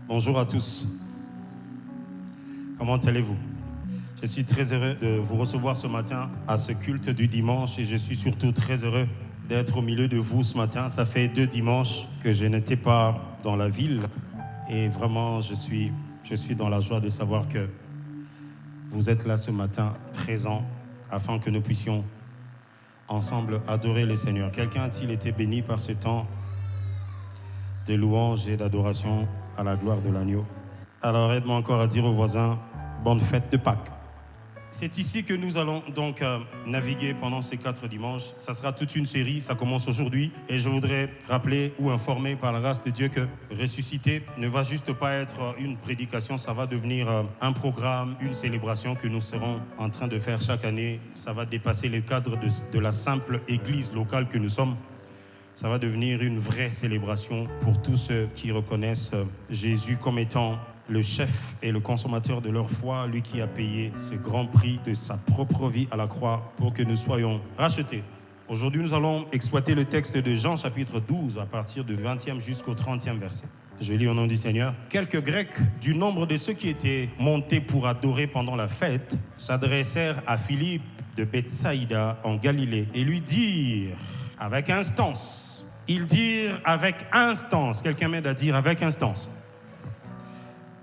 Bonjour à tous. Comment allez-vous? Je suis très heureux de vous recevoir ce matin à ce culte du dimanche et je suis surtout très heureux d'être au milieu de vous ce matin. Ça fait 2 dimanches que je n'étais pas dans la ville et vraiment je suis dans la joie de savoir que vous êtes là ce matin présents afin que nous puissions ensemble adorer le Seigneur. Quelqu'un a-t-il été béni par ce temps de louange et d'adoration à la gloire de l'agneau? Alors aide-moi encore à dire aux voisins, bonne fête de Pâques. C'est ici que nous allons donc naviguer pendant ces 4 dimanches. Ça sera toute une série, ça commence aujourd'hui. Et je voudrais rappeler ou informer par la grâce de Dieu que ressusciter ne va juste pas être une prédication, ça va devenir un programme, une célébration que nous serons en train de faire chaque année. Ça va dépasser le cadre de la simple église locale que nous sommes. Ça va devenir une vraie célébration pour tous ceux qui reconnaissent Jésus comme étant le chef et le consommateur de leur foi, lui qui a payé ce grand prix de sa propre vie à la croix pour que nous soyons rachetés. Aujourd'hui, nous allons exploiter le texte de Jean chapitre 12 à partir du 20e jusqu'au 30e verset. Je lis au nom du Seigneur. Quelques Grecs du nombre de ceux qui étaient montés pour adorer pendant la fête s'adressèrent à Philippe de Bethsaïda en Galilée et lui dirent avec instance. Ils dirent avec instance. Quelqu'un m'aide à dire avec instance.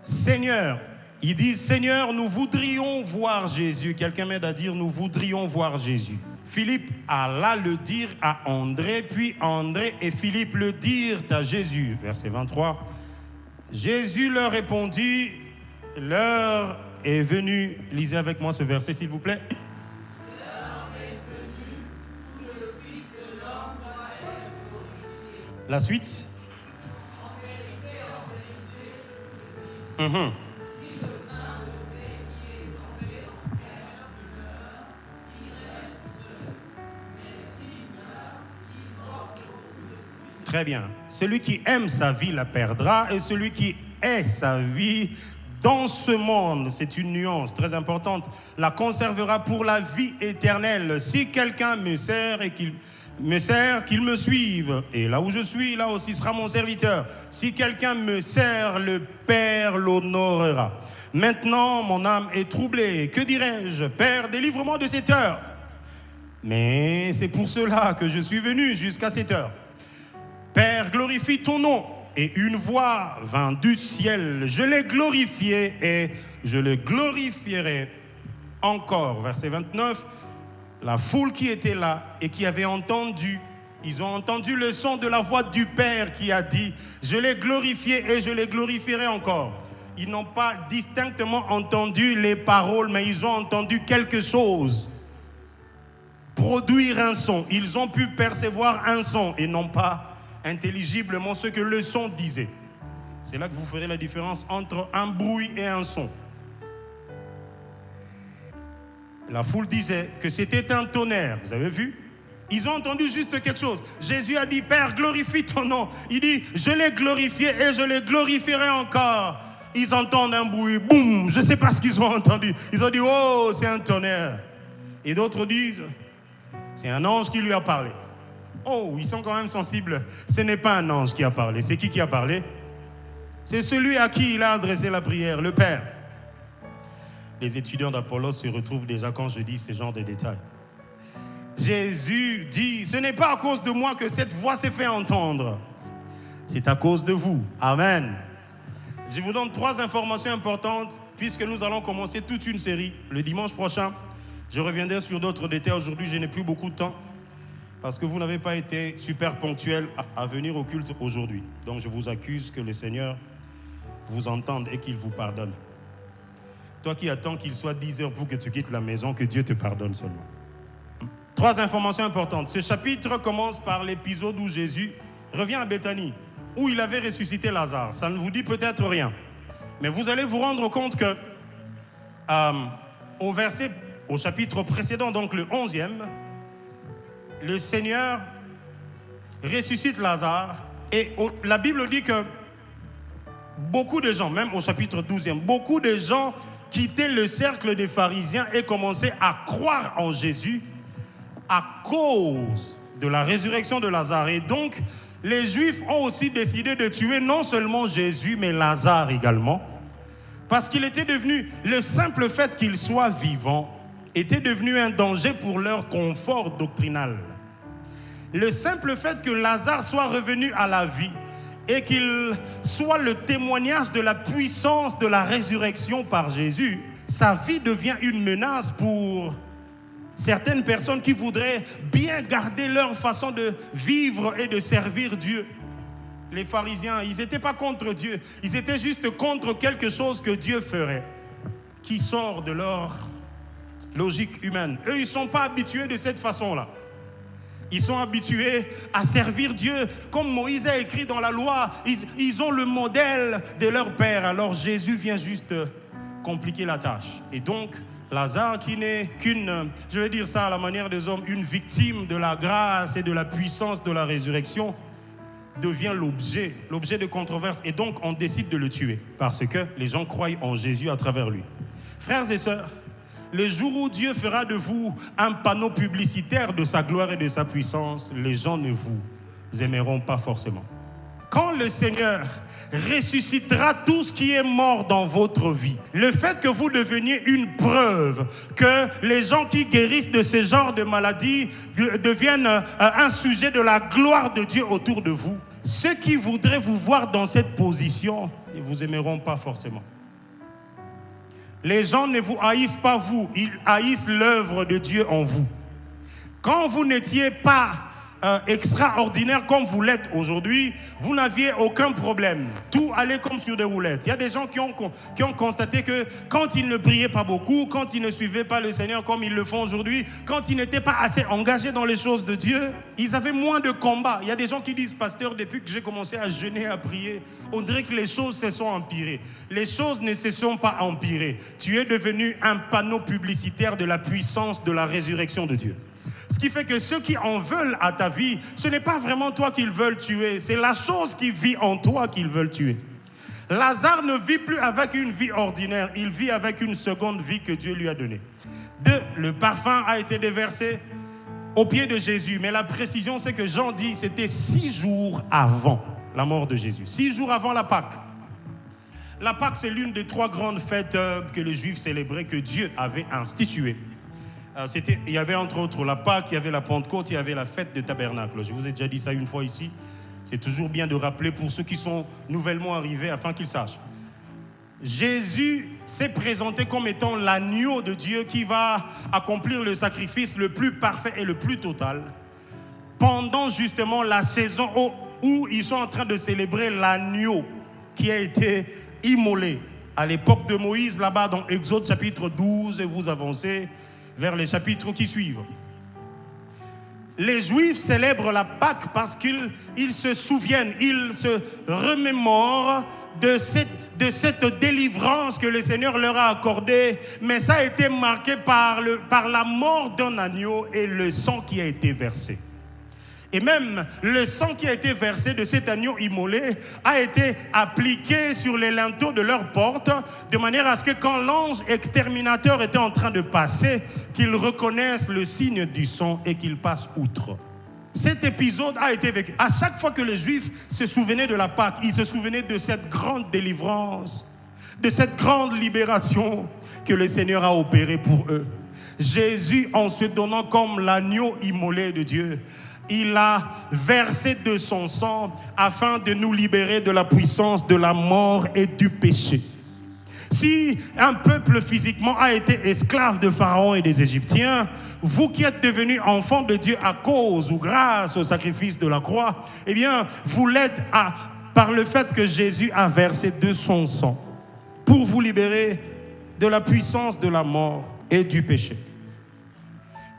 Seigneur, ils disent Seigneur, nous voudrions voir Jésus. Quelqu'un m'aide à dire nous voudrions voir Jésus. Philippe alla le dire à André, puis André et Philippe le dirent à Jésus. Verset 23. Jésus leur répondit, l'heure est venue. Lisez avec moi ce verset s'il vous plaît. L'heure est venue où le Fils de l'homme doit être glorifié. La suite. Très bien. Celui qui aime sa vie la perdra et celui qui hait sa vie dans ce monde, c'est une nuance très importante, la conservera pour la vie éternelle. Si quelqu'un me sert et qu'il me suive. Et là où je suis, là aussi sera mon serviteur. Si quelqu'un me sert, le Père l'honorera. Maintenant, mon âme est troublée. Que dirais-je? Père, délivre-moi de cette heure. Mais c'est pour cela que je suis venu jusqu'à cette heure. Père, glorifie ton nom. Et une voix vint du ciel. Je l'ai glorifié et je le glorifierai encore. Verset 29. La foule qui était là et qui avait entendu, ils ont entendu le son de la voix du Père qui a dit « Je l'ai glorifié et je les glorifierai encore ». Ils n'ont pas distinctement entendu les paroles, mais ils ont entendu quelque chose. Produire un son. Ils ont pu percevoir un son et non pas intelligiblement ce que le son disait. C'est là que vous ferez la différence entre un bruit et un son. La foule disait que c'était un tonnerre. Vous avez vu? Ils ont entendu juste quelque chose. Jésus a dit, Père, glorifie ton nom. Il dit, je l'ai glorifié et je le glorifierai encore. Ils entendent un bruit, boum, je ne sais pas ce qu'ils ont entendu. Ils ont dit, oh, c'est un tonnerre. Et d'autres disent, c'est un ange qui lui a parlé. Oh, ils sont quand même sensibles. Ce n'est pas un ange qui a parlé. C'est qui a parlé? C'est celui à qui il a adressé la prière, le Père. Les étudiants d'Apollos se retrouvent déjà quand je dis ce genre de détails. Jésus dit, ce n'est pas à cause de moi que cette voix s'est fait entendre. C'est à cause de vous. Amen. Je vous donne 3 informations importantes puisque nous allons commencer toute une série le dimanche prochain. Je reviendrai sur d'autres détails. Aujourd'hui, je n'ai plus beaucoup de temps parce que vous n'avez pas été super ponctuels à venir au culte aujourd'hui. Donc, je vous accuse que le Seigneur vous entende et qu'il vous pardonne. Toi qui attends qu'il soit 10 heures pour que tu quittes la maison, que Dieu te pardonne seulement. 3 informations importantes. Ce chapitre commence par l'épisode où Jésus revient à Béthanie, où il avait ressuscité Lazare. Ça ne vous dit peut-être rien. Mais vous allez vous rendre compte que au chapitre précédent, donc le 11e, le Seigneur ressuscite Lazare. Et la Bible dit que beaucoup de gens, même au chapitre 12e, beaucoup de gens quittaient le cercle des pharisiens et commençaient à croire en Jésus à cause de la résurrection de Lazare. Et donc, les Juifs ont aussi décidé de tuer non seulement Jésus, mais Lazare également, parce qu'il était devenu, le simple fait qu'il soit vivant, était devenu un danger pour leur confort doctrinal. Le simple fait que Lazare soit revenu à la vie et qu'il soit le témoignage de la puissance de la résurrection par Jésus, sa vie devient une menace pour certaines personnes qui voudraient bien garder leur façon de vivre et de servir Dieu. Les pharisiens, ils n'étaient pas contre Dieu, ils étaient juste contre quelque chose que Dieu ferait, qui sort de leur logique humaine. Eux, ils ne sont pas habitués de cette façon-là. Ils sont habitués à servir Dieu. Comme Moïse a écrit dans la loi, ils ont le modèle de leur père. Alors Jésus vient juste compliquer la tâche. Et donc, Lazare, qui n'est qu'une, je vais dire ça à la manière des hommes, une victime de la grâce et de la puissance de la résurrection, devient l'objet de controverse. Et donc, on décide de le tuer parce que les gens croient en Jésus à travers lui. Frères et sœurs, le jour où Dieu fera de vous un panneau publicitaire de sa gloire et de sa puissance, les gens ne vous aimeront pas forcément. Quand le Seigneur ressuscitera tout ce qui est mort dans votre vie, le fait que vous deveniez une preuve que les gens qui guérissent de ce genre de maladie deviennent un sujet de la gloire de Dieu autour de vous, ceux qui voudraient vous voir dans cette position ne vous aimeront pas forcément. Les gens ne vous haïssent pas vous, ils haïssent l'œuvre de Dieu en vous. Quand vous n'étiez pas extraordinaire comme vous l'êtes aujourd'hui, vous n'aviez aucun problème. Tout allait comme sur des roulettes. Il y a des gens qui ont constaté que quand ils ne priaient pas beaucoup, quand ils ne suivaient pas le Seigneur comme ils le font aujourd'hui, quand ils n'étaient pas assez engagés dans les choses de Dieu, ils avaient moins de combats. Il y a des gens qui disent, pasteur, depuis que j'ai commencé à jeûner, à prier, on dirait que les choses se sont empirées. Les choses ne se sont pas empirées. Tu es devenu un panneau publicitaire de la puissance de la résurrection de Dieu. Ce qui fait que ceux qui en veulent à ta vie, ce n'est pas vraiment toi qu'ils veulent tuer, c'est la chose qui vit en toi qu'ils veulent tuer. Lazare ne vit plus avec une vie ordinaire, il vit avec une seconde vie que Dieu lui a donnée. Le parfum a été déversé aux pieds de Jésus, mais la précision c'est que Jean dit c'était 6 jours avant la mort de Jésus, 6 jours avant la Pâque. La Pâque, c'est l'une des 3 grandes fêtes que les Juifs célébraient, que Dieu avait instituées. Il y avait entre autres la Pâque, il y avait la Pentecôte, il y avait la fête de Tabernacle. Je vous ai déjà dit ça une fois ici. C'est toujours bien de rappeler pour ceux qui sont nouvellement arrivés afin qu'ils sachent. Jésus s'est présenté comme étant l'agneau de Dieu qui va accomplir le sacrifice le plus parfait et le plus total pendant justement la saison où ils sont en train de célébrer l'agneau qui a été immolé à l'époque de Moïse, là-bas dans Exode chapitre 12, et vous avancez vers les chapitres qui suivent. Les Juifs célèbrent la Pâque parce qu'ils se souviennent, ils se remémorent de cette délivrance que le Seigneur leur a accordée, mais ça a été marqué par la mort d'un agneau et le sang qui a été versé. Et même le sang qui a été versé de cet agneau immolé a été appliqué sur les linteaux de leur porte, de manière à ce que quand l'ange exterminateur était en train de passer, qu'ils reconnaissent le signe du sang et qu'ils passent outre. Cet épisode a été vécu. À chaque fois que les Juifs se souvenaient de la Pâque, ils se souvenaient de cette grande délivrance, de cette grande libération que le Seigneur a opérée pour eux. Jésus, en se donnant comme l'agneau immolé de Dieu, il a versé de son sang afin de nous libérer de la puissance de la mort et du péché. Si un peuple physiquement a été esclave de Pharaon et des Égyptiens, vous qui êtes devenus enfants de Dieu à cause ou grâce au sacrifice de la croix, eh bien, vous l'êtes par le fait que Jésus a versé de son sang pour vous libérer de la puissance de la mort et du péché.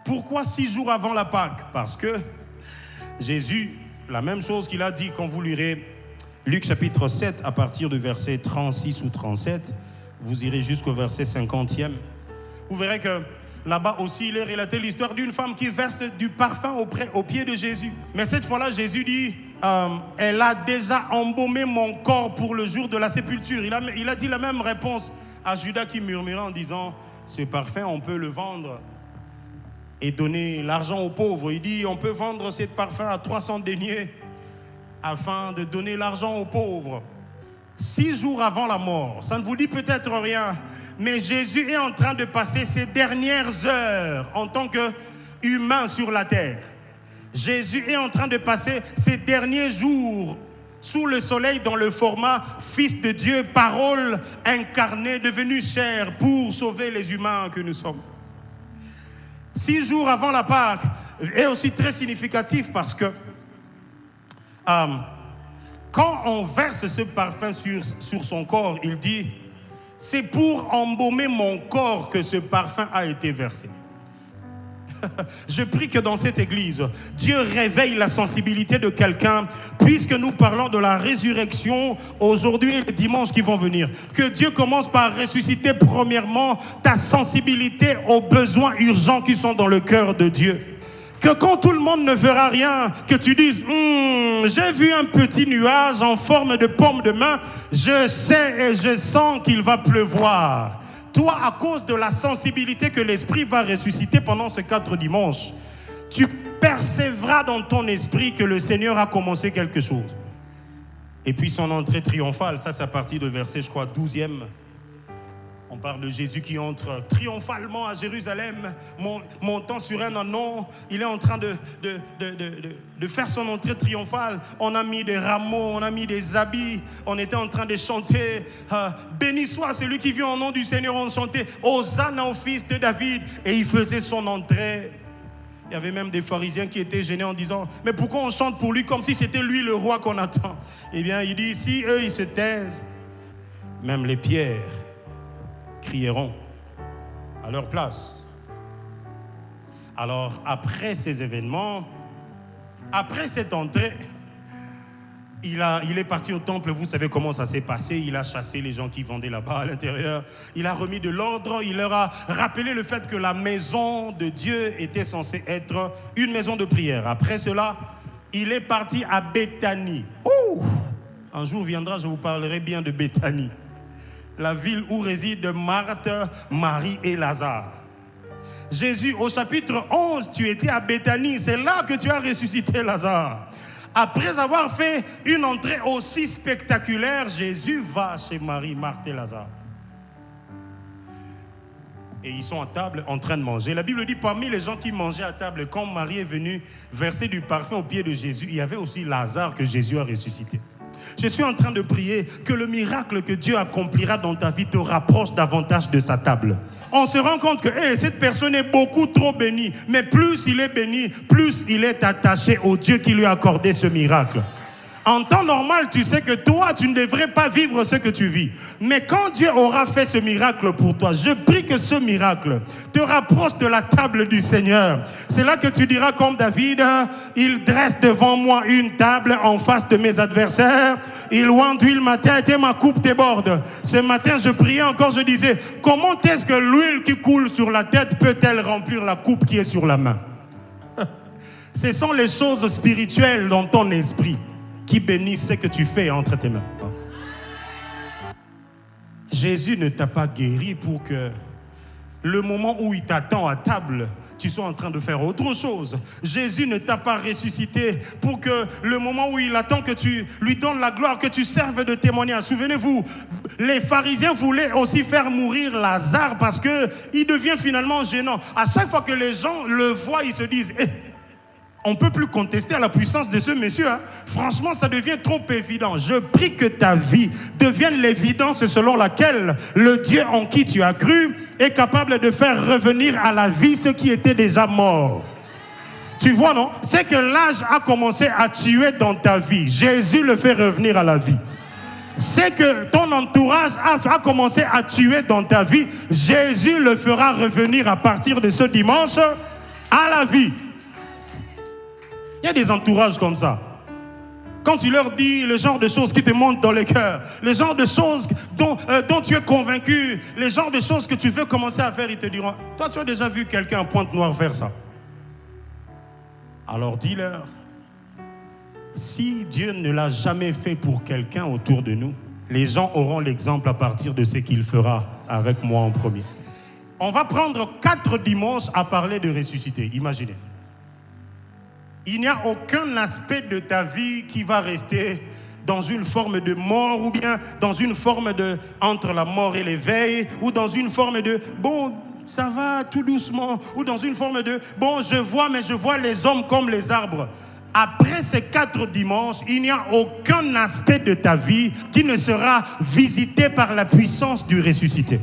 Pourquoi 6 jours avant la Pâque? Parce que Jésus, la même chose qu'il a dit quand vous lirez Luc chapitre 7 à partir du verset 36 ou 37, vous irez jusqu'au verset 50e. Vous verrez que là-bas aussi, il est relaté l'histoire d'une femme qui verse du parfum aux pieds de Jésus. Mais cette fois-là, Jésus dit, elle a déjà embaumé mon corps pour le jour de la sépulture. Il a dit la même réponse à Judas qui murmurait en disant, ce parfum, on peut le vendre et donner l'argent aux pauvres. Il dit, on peut vendre ce parfum à 300 deniers afin de donner l'argent aux pauvres. 6 jours avant la mort, ça ne vous dit peut-être rien, mais Jésus est en train de passer ses dernières heures en tant qu'humain sur la terre. Jésus est en train de passer ses derniers jours sous le soleil dans le format Fils de Dieu, parole incarnée, devenue chair pour sauver les humains que nous sommes. 6 jours avant la Pâque est aussi très significatif parce que quand on verse ce parfum sur son corps, il dit « C'est pour embaumer mon corps que ce parfum a été versé. » Je prie que dans cette église, Dieu réveille la sensibilité de quelqu'un, puisque nous parlons de la résurrection aujourd'hui et les dimanches qui vont venir. Que Dieu commence par ressusciter premièrement ta sensibilité aux besoins urgents qui sont dans le cœur de Dieu. Que quand tout le monde ne verra rien, que tu dises j'ai vu un petit nuage en forme de paume de main, je sais et je sens qu'il va pleuvoir. Toi, à cause de la sensibilité que l'Esprit va ressusciter pendant ces 4 dimanches, tu percevras dans ton esprit que le Seigneur a commencé quelque chose. Et puis son entrée triomphale, ça c'est à partir de verset, je crois, 12e. On parle de Jésus qui entre triomphalement à Jérusalem, montant sur un anon. Il est en train de faire son entrée triomphale. On a mis des rameaux, on a mis des habits. On était en train de chanter béni soit celui qui vient au nom du Seigneur. On chantait Hosanna au fils de David. Et il faisait son entrée. Il y avait même des pharisiens qui étaient gênés en disant mais pourquoi on chante pour lui comme si c'était lui le roi qu'on attend? Eh bien, il dit si eux ils se taisent, même les pierres crieront à leur place. Alors, après ces événements, après cette entrée, il est parti au temple. Vous savez comment ça s'est passé. Il a chassé les gens qui vendaient là-bas à l'intérieur. Il a remis de l'ordre. Il leur a rappelé le fait que la maison de Dieu était censée être une maison de prière. Après cela, il est parti à Béthanie. Ouh! Un jour viendra, je vous parlerai bien de Béthanie. La ville où résident Marthe, Marie et Lazare. Jésus, au chapitre 11, tu étais à Béthanie. C'est là que tu as ressuscité Lazare. Après avoir fait une entrée aussi spectaculaire, Jésus va chez Marie, Marthe et Lazare. Et ils sont à table en train de manger. La Bible dit, parmi les gens qui mangeaient à table, quand Marie est venue verser du parfum au pied de Jésus, il y avait aussi Lazare que Jésus a ressuscité. Je suis en train de prier que le miracle que Dieu accomplira dans ta vie te rapproche davantage de sa table. On se rend compte que cette personne est beaucoup trop bénie. Mais plus il est béni, plus il est attaché au Dieu qui lui a accordé ce miracle. En temps normal, tu sais que toi, tu ne devrais pas vivre ce que tu vis. Mais quand Dieu aura fait ce miracle pour toi, je prie que ce miracle te rapproche de la table du Seigneur. C'est là que tu diras comme David, il dresse devant moi une table en face de mes adversaires. Il oint d'huile ma tête et ma coupe déborde. Ce matin, je priais encore, je disais, comment est-ce que l'huile qui coule sur la tête peut-elle remplir la coupe qui est sur la main? Ce sont les choses spirituelles dans ton esprit qui bénissent ce que tu fais entre tes mains. Jésus ne t'a pas guéri pour que le moment où il t'attend à table, tu sois en train de faire autre chose. Jésus ne t'a pas ressuscité pour que le moment où il attend que tu lui donnes la gloire, que tu serves de témoignage. Souvenez-vous, les pharisiens voulaient aussi faire mourir Lazare parce qu'il devient finalement gênant. À chaque fois que les gens le voient, ils se disent on ne peut plus contester à la puissance de ce monsieur. Franchement, ça devient trop évident. Je prie que ta vie devienne l'évidence selon laquelle le Dieu en qui tu as cru est capable de faire revenir à la vie ceux qui étaient déjà morts. Tu vois, non? C'est que l'âge a commencé à tuer dans ta vie. Jésus le fait revenir à la vie. C'est que ton entourage a commencé à tuer dans ta vie. Jésus le fera revenir à partir de ce dimanche à la vie. Il y a des entourages comme ça. Quand tu leur dis le genre de choses qui te montent dans le cœur, le genre de choses dont tu es convaincu, les genres de choses que tu veux commencer à faire, ils te diront, toi tu as déjà vu quelqu'un en pointe noire faire ça. Alors dis-leur, si Dieu ne l'a jamais fait pour quelqu'un autour de nous, les gens auront l'exemple à partir de ce qu'il fera avec moi en premier. On va prendre 4 dimanches à parler de ressusciter, imaginez. Il n'y a aucun aspect de ta vie qui va rester dans une forme de mort ou bien dans une forme de entre la mort et l'éveil ou dans une forme de bon, ça va tout doucement ou dans une forme de bon, je vois mais je vois les hommes comme les arbres. Après ces 4 dimanches, il n'y a aucun aspect de ta vie qui ne sera visité par la puissance du ressuscité.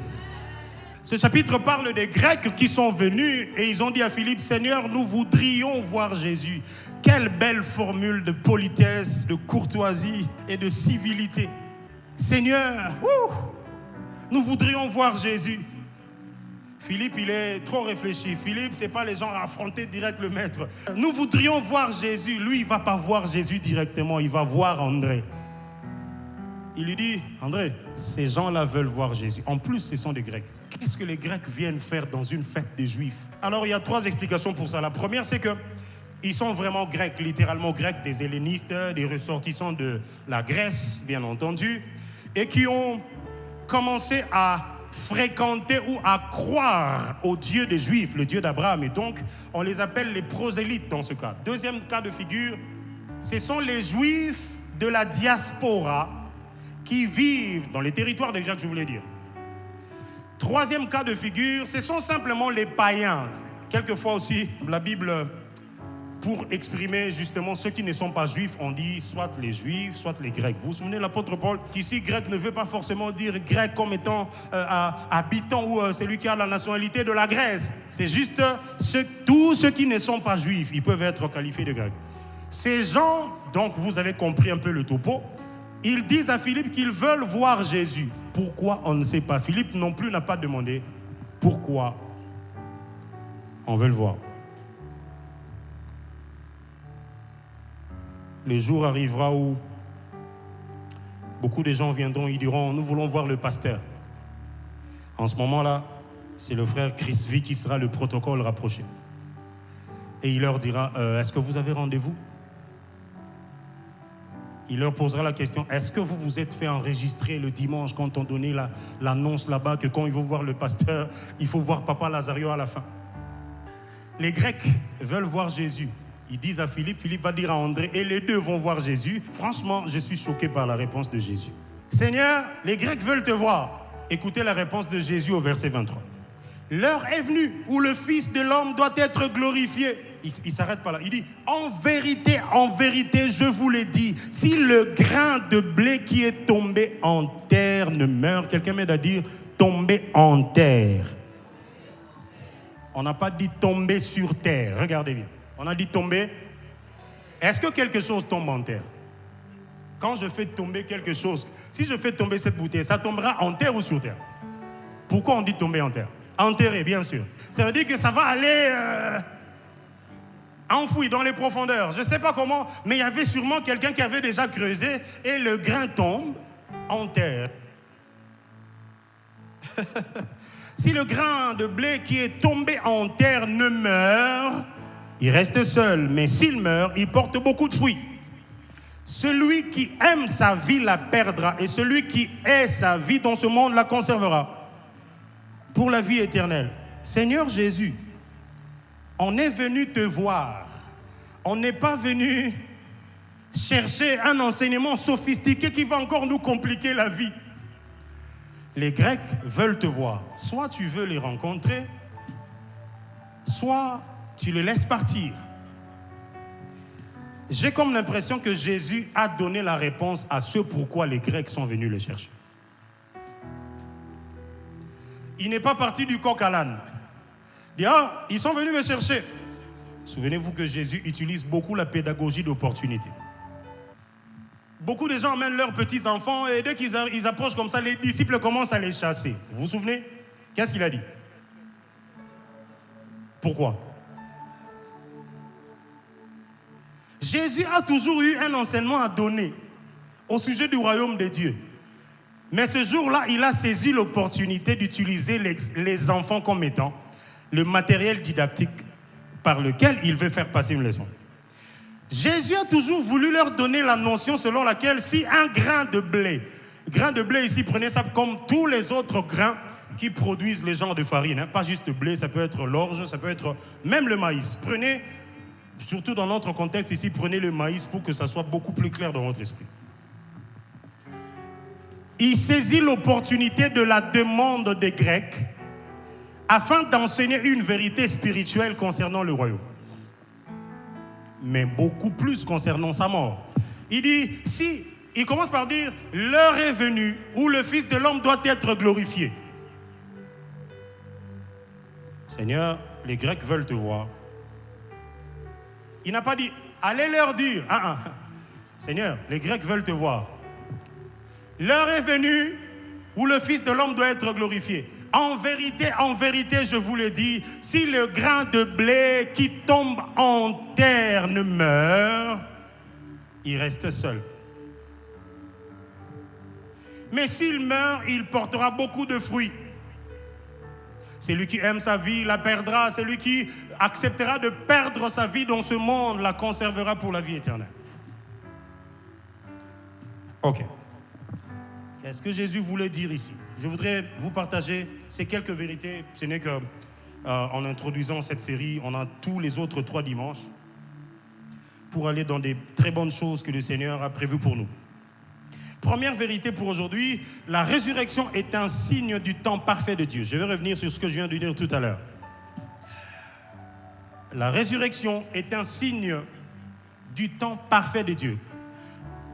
Ce chapitre parle des Grecs qui sont venus et ils ont dit à Philippe, Seigneur, nous voudrions voir Jésus. Quelle belle formule de politesse, de courtoisie et de civilité. Seigneur, nous voudrions voir Jésus. Philippe, il est trop réfléchi. Philippe, ce n'est pas les gens à affronter direct le maître. Nous voudrions voir Jésus. Lui, il ne va pas voir Jésus directement, il va voir André. Il lui dit, André, ces gens-là veulent voir Jésus. En plus, ce sont des Grecs. Qu'est-ce que les Grecs viennent faire dans une fête des Juifs? Alors, il y a 3 explications pour ça. La première, c'est qu'ils sont vraiment grecs, littéralement grecs, des hellénistes, des ressortissants de la Grèce, bien entendu, et qui ont commencé à fréquenter ou à croire au Dieu des Juifs, le Dieu d'Abraham. Et donc, on les appelle les prosélytes dans ce cas. Deuxième cas de figure, ce sont les Juifs de la diaspora qui vivent dans les territoires des Grecs, je voulais dire. Troisième cas de figure, ce sont simplement les païens. Quelquefois aussi, la Bible, pour exprimer justement ceux qui ne sont pas juifs, on dit soit les juifs, soit les grecs. Vous vous souvenez de l'apôtre Paul, qu'ici grec ne veut pas forcément dire grec comme étant habitant ou celui qui a la nationalité de la Grèce. C'est juste tous ceux qui ne sont pas juifs, ils peuvent être qualifiés de grecs. Ces gens, donc vous avez compris un peu le topo, ils disent à Philippe qu'ils veulent voir Jésus. Pourquoi on ne sait pas? Philippe non plus n'a pas demandé pourquoi on veut le voir. Le jour arrivera où beaucoup de gens viendront, ils diront, nous voulons voir le pasteur. En ce moment-là, c'est le frère Chris V qui sera le protocole rapproché. Et il leur dira, est-ce que vous avez rendez-vous? Il leur posera la question, est-ce que vous vous êtes fait enregistrer le dimanche quand on donnait l'annonce là-bas que quand ils vont voir le pasteur, il faut voir Papa Lazario à la fin? Les Grecs veulent voir Jésus. Ils disent à Philippe, Philippe va dire à André, et les deux vont voir Jésus. Franchement, je suis choqué par la réponse de Jésus. Seigneur, les Grecs veulent te voir. Écoutez la réponse de Jésus au verset 23. L'heure est venue où le Fils de l'homme doit être glorifié. Il ne s'arrête pas là. Il dit, en vérité, je vous l'ai dit, si le grain de blé qui est tombé en terre ne meurt, quelqu'un m'aide à dire, tomber en terre. On n'a pas dit tomber sur terre, regardez bien. On a dit tomber. Est-ce que quelque chose tombe en terre? Quand je fais tomber quelque chose, si je fais tomber cette bouteille, ça tombera en terre ou sur terre? Pourquoi on dit tomber en terre? Enterré, bien sûr. Ça veut dire que ça va aller enfoui dans les profondeurs. Je ne sais pas comment, mais il y avait sûrement quelqu'un qui avait déjà creusé et le grain tombe en terre. Si le grain de blé qui est tombé en terre ne meurt, il reste seul, mais s'il meurt, il porte beaucoup de fruits. Celui qui aime sa vie la perdra, et celui qui hait sa vie dans ce monde la conservera pour la vie éternelle. Seigneur Jésus, on est venu te voir. On n'est pas venu chercher un enseignement sophistiqué qui va encore nous compliquer la vie. Les Grecs veulent te voir. Soit tu veux les rencontrer, soit tu les laisses partir. J'ai comme l'impression que Jésus a donné la réponse à ce pourquoi les Grecs sont venus les chercher. Il n'est pas parti du coq à l'âne. Il dit, ah, ils sont venus me chercher. Souvenez-vous que Jésus utilise beaucoup la pédagogie d'opportunité. Beaucoup de gens emmènent leurs petits-enfants et dès qu'ils approchent comme ça, les disciples commencent à les chasser. Vous vous souvenez? Qu'est-ce qu'il a dit? Pourquoi? Jésus a toujours eu un enseignement à donner au sujet du royaume de Dieu. Mais ce jour-là, il a saisi l'opportunité d'utiliser les enfants comme étant le matériel didactique par lequel il veut faire passer une leçon. Jésus a toujours voulu leur donner la notion selon laquelle si un grain de blé ici, prenez ça comme tous les autres grains qui produisent les genres de farine, hein, pas juste blé, ça peut être l'orge, ça peut être même le maïs. Prenez Surtout dans notre contexte ici, prenez le maïs pour que ça soit beaucoup plus clair dans votre esprit. Il saisit l'opportunité de la demande des Grecs afin d'enseigner une vérité spirituelle concernant le royaume. Mais beaucoup plus concernant sa mort. Il dit, il commence par dire, l'heure est venue où le Fils de l'homme doit être glorifié. Seigneur, les Grecs veulent te voir. Il n'a pas dit, allez leur dire, Seigneur, les Grecs veulent te voir. L'heure est venue où le Fils de l'homme doit être glorifié. En vérité, je vous le dis, si le grain de blé qui tombe en terre ne meurt, il reste seul. Mais s'il meurt, il portera beaucoup de fruits. Celui qui aime sa vie la perdra. Celui qui acceptera de perdre sa vie dans ce monde la conservera pour la vie éternelle. Ok. Qu'est-ce que Jésus voulait dire ici? Je voudrais vous partager ces quelques vérités. Ce n'est qu'en introduisant cette série, on a tous les autres 3 dimanches pour aller dans des très bonnes choses que le Seigneur a prévues pour nous. Première vérité pour aujourd'hui, la résurrection est un signe du temps parfait de Dieu. Je vais revenir sur ce que je viens de dire tout à l'heure. La résurrection est un signe du temps parfait de Dieu.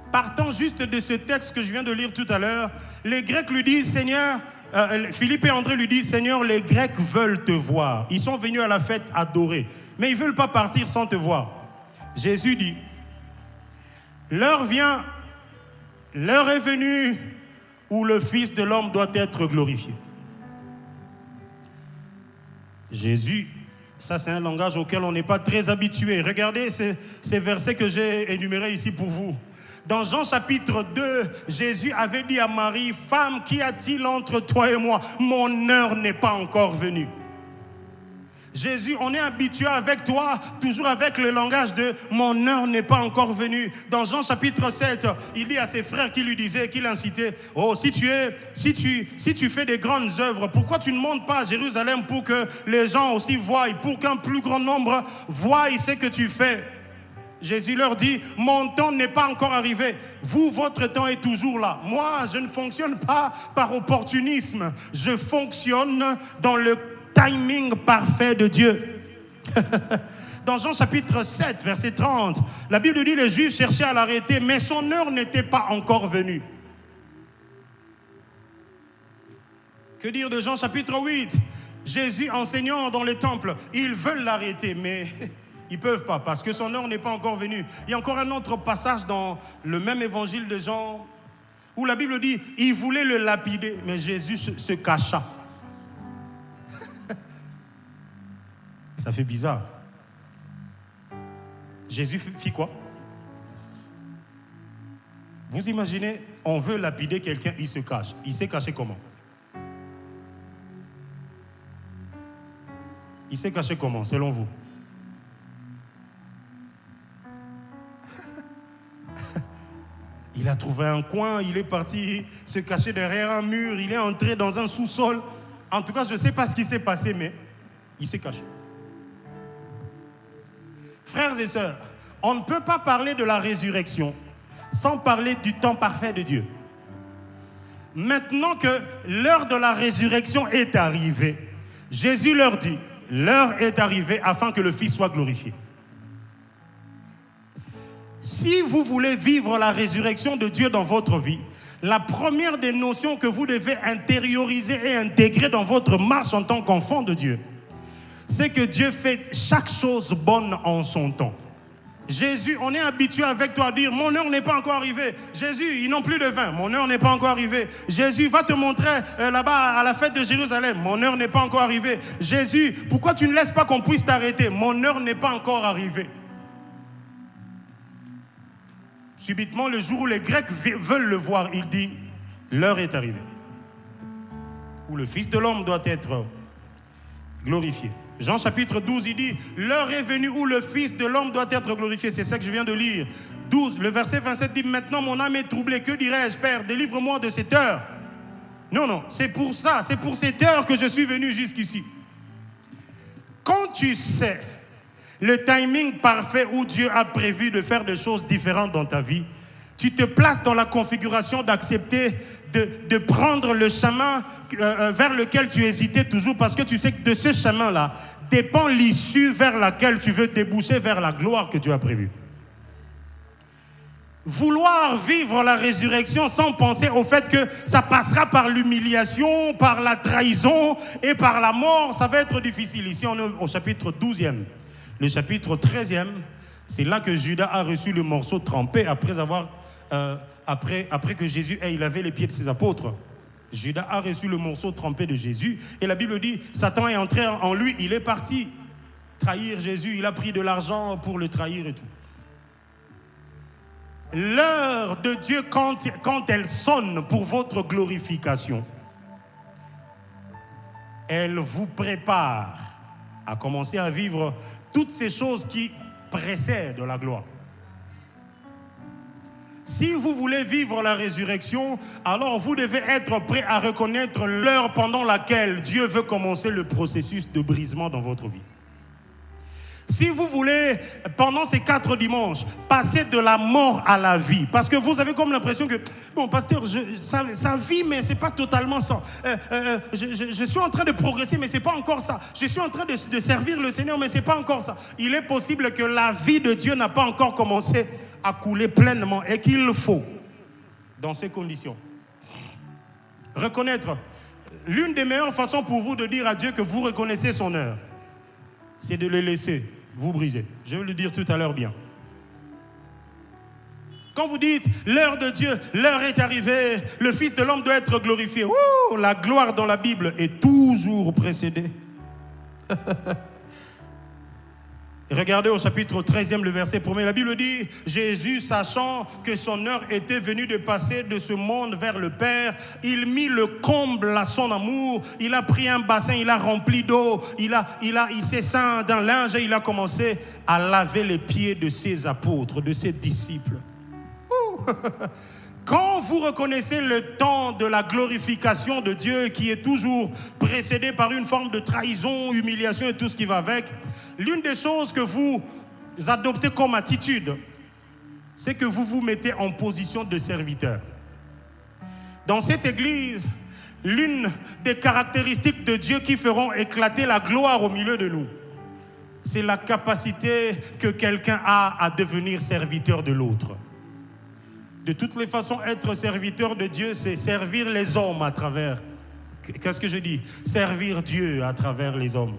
Partant juste de ce texte que je viens de lire tout à l'heure, les Grecs lui disent, Seigneur, Philippe et André lui disent, Seigneur, les Grecs veulent te voir. Ils sont venus à la fête adorer, mais ils ne veulent pas partir sans te voir. Jésus dit, l'heure vient, l'heure est venue où le Fils de l'homme doit être glorifié. Jésus, ça c'est un langage auquel on n'est pas très habitué. Regardez ces versets que j'ai énumérés ici pour vous. Dans Jean chapitre 2, Jésus avait dit à Marie, « Femme, qu'y a-t-il entre toi et moi? Mon heure n'est pas encore venue. » Jésus, on est habitué avec toi, toujours avec le langage de « Mon heure n'est pas encore venue ». Dans Jean chapitre 7, il dit à ses frères qui lui disaient, qui l'incitaient, « Oh, si tu fais des grandes œuvres, pourquoi tu ne montes pas à Jérusalem pour que les gens aussi voient, pour qu'un plus grand nombre voie ce que tu fais ?» Jésus leur dit, mon temps n'est pas encore arrivé. Vous, votre temps est toujours là. Moi, je ne fonctionne pas par opportunisme. Je fonctionne dans le timing parfait de Dieu. Dans Jean chapitre 7, verset 30, la Bible dit, les Juifs cherchaient à l'arrêter, mais son heure n'était pas encore venue. Que dire de Jean chapitre 8? Jésus enseignant dans les temples, ils veulent l'arrêter, mais ils ne peuvent pas parce que son heure n'est pas encore venue. Il y a encore un autre passage dans le même évangile de Jean où la Bible dit, ils voulaient le lapider, mais Jésus se cacha. Ça fait bizarre. Jésus fit quoi? Vous imaginez, on veut lapider quelqu'un, il se cache. Il s'est caché comment? Il s'est caché comment, selon vous? Il a trouvé un coin, il est parti se cacher derrière un mur, il est entré dans un sous-sol. En tout cas, je ne sais pas ce qui s'est passé, mais il s'est caché. Frères et sœurs, on ne peut pas parler de la résurrection sans parler du temps parfait de Dieu. Maintenant que l'heure de la résurrection est arrivée, Jésus leur dit, l'heure est arrivée afin que le Fils soit glorifié. Si vous voulez vivre la résurrection de Dieu dans votre vie, la première des notions que vous devez intérioriser et intégrer dans votre marche en tant qu'enfant de Dieu, c'est que Dieu fait chaque chose bonne en son temps. Jésus, on est habitué avec toi à dire, mon heure n'est pas encore arrivée. Jésus, ils n'ont plus de vin, mon heure n'est pas encore arrivée. Jésus, va te montrer là-bas à la fête de Jérusalem, mon heure n'est pas encore arrivée. Jésus, pourquoi tu ne laisses pas qu'on puisse t'arrêter? Mon heure n'est pas encore arrivée. Subitement, le jour où les Grecs veulent le voir, il dit, l'heure est arrivée, où le Fils de l'homme doit être glorifié. Jean chapitre 12, il dit, l'heure est venue où le Fils de l'homme doit être glorifié. C'est ça que je viens de lire. 12, le verset 27 dit, maintenant mon âme est troublée. Que dirais-je, Père? Délivre-moi de cette heure. Non, c'est pour ça, c'est pour cette heure que je suis venu jusqu'ici. Quand tu sais le timing parfait où Dieu a prévu de faire des choses différentes dans ta vie, tu te places dans la configuration d'accepter de prendre le chemin vers lequel tu hésitais toujours, parce que tu sais que de ce chemin-là dépend l'issue vers laquelle tu veux déboucher vers la gloire que Dieu a prévue. Vouloir vivre la résurrection sans penser au fait que ça passera par l'humiliation, par la trahison et par la mort, ça va être difficile. Ici, on est au chapitre 12e. Le chapitre 13e, c'est là que Judas a reçu le morceau trempé après que Jésus ait lavé les pieds de ses apôtres. Judas a reçu le morceau trempé de Jésus. Et la Bible dit, Satan est entré en lui, il est parti trahir Jésus. Il a pris de l'argent pour le trahir et tout. L'heure de Dieu, quand elle sonne pour votre glorification, elle vous prépare à commencer à vivre toutes ces choses qui précèdent la gloire. Si vous voulez vivre la résurrection, alors vous devez être prêt à reconnaître l'heure pendant laquelle Dieu veut commencer le processus de brisement dans votre vie. Si vous voulez, pendant ces 4 dimanches, passer de la mort à la vie, parce que vous avez comme l'impression que, bon, pasteur, ça vit, mais c'est pas totalement ça. Je suis en train de progresser, mais c'est pas encore ça. Je suis en train de servir le Seigneur, mais c'est pas encore ça. Il est possible que la vie de Dieu n'a pas encore commencé à couler pleinement et qu'il faut, dans ces conditions, reconnaître. L'une des meilleures façons pour vous de dire à Dieu que vous reconnaissez son heure, c'est de le laisser vous briser. Je vais le dire tout à l'heure bien. Quand vous dites l'heure de Dieu, l'heure est arrivée, le Fils de l'homme doit être glorifié. Ouh, la gloire dans la Bible est toujours précédée. Regardez au chapitre 13e, le verset 1er, la Bible dit, Jésus, sachant que son heure était venue de passer de ce monde vers le Père, il mit le comble à son amour, il a pris un bassin, il a rempli d'eau, il s'est ceint d'un linge et il a commencé à laver les pieds de ses apôtres, de ses disciples. Quand vous reconnaissez le temps de la glorification de Dieu qui est toujours précédé par une forme de trahison, humiliation et tout ce qui va avec, l'une des choses que vous adoptez comme attitude, c'est que vous vous mettez en position de serviteur. Dans cette église, l'une des caractéristiques de Dieu qui feront éclater la gloire au milieu de nous, c'est la capacité que quelqu'un a à devenir serviteur de l'autre. De toutes les façons, être serviteur de Dieu, c'est servir les hommes à travers. Qu'est-ce que je dis? Servir Dieu à travers les hommes.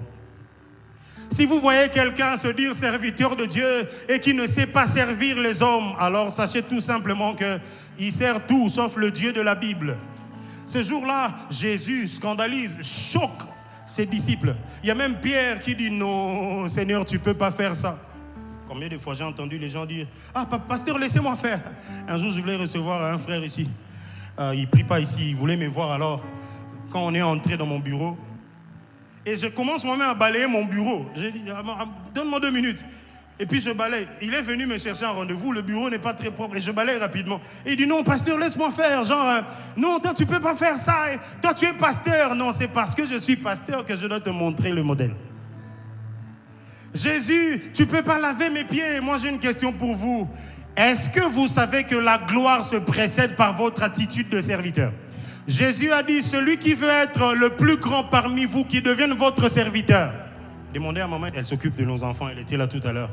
Si vous voyez quelqu'un se dire serviteur de Dieu et qui ne sait pas servir les hommes, alors sachez tout simplement qu'il sert tout sauf le Dieu de la Bible. Ce jour-là, Jésus scandalise, choque ses disciples. Il y a même Pierre qui dit non, Seigneur, tu ne peux pas faire ça. Combien de fois j'ai entendu les gens dire « Ah, pasteur, laissez-moi faire ». Un jour, je voulais recevoir un frère ici. Il ne prie pas ici, il voulait me voir alors. Quand on est entré dans mon bureau, et je commence moi-même à balayer mon bureau. J'ai dit « Donne-moi 2 minutes ». Et puis je balaye. Il est venu me chercher un rendez-vous, le bureau n'est pas très propre. Et je balaye rapidement. Et il dit « Non, pasteur, laisse-moi faire. » Genre, non, toi, tu ne peux pas faire ça. Et toi, tu es pasteur. Non, c'est parce que je suis pasteur que je dois te montrer le modèle. Jésus, tu ne peux pas laver mes pieds. Moi, j'ai une question pour vous. Est-ce que vous savez que la gloire se précède par votre attitude de serviteur? Jésus a dit, celui qui veut être le plus grand parmi vous, qui devienne votre serviteur. Demandez à maman, elle s'occupe de nos enfants, elle était là tout à l'heure.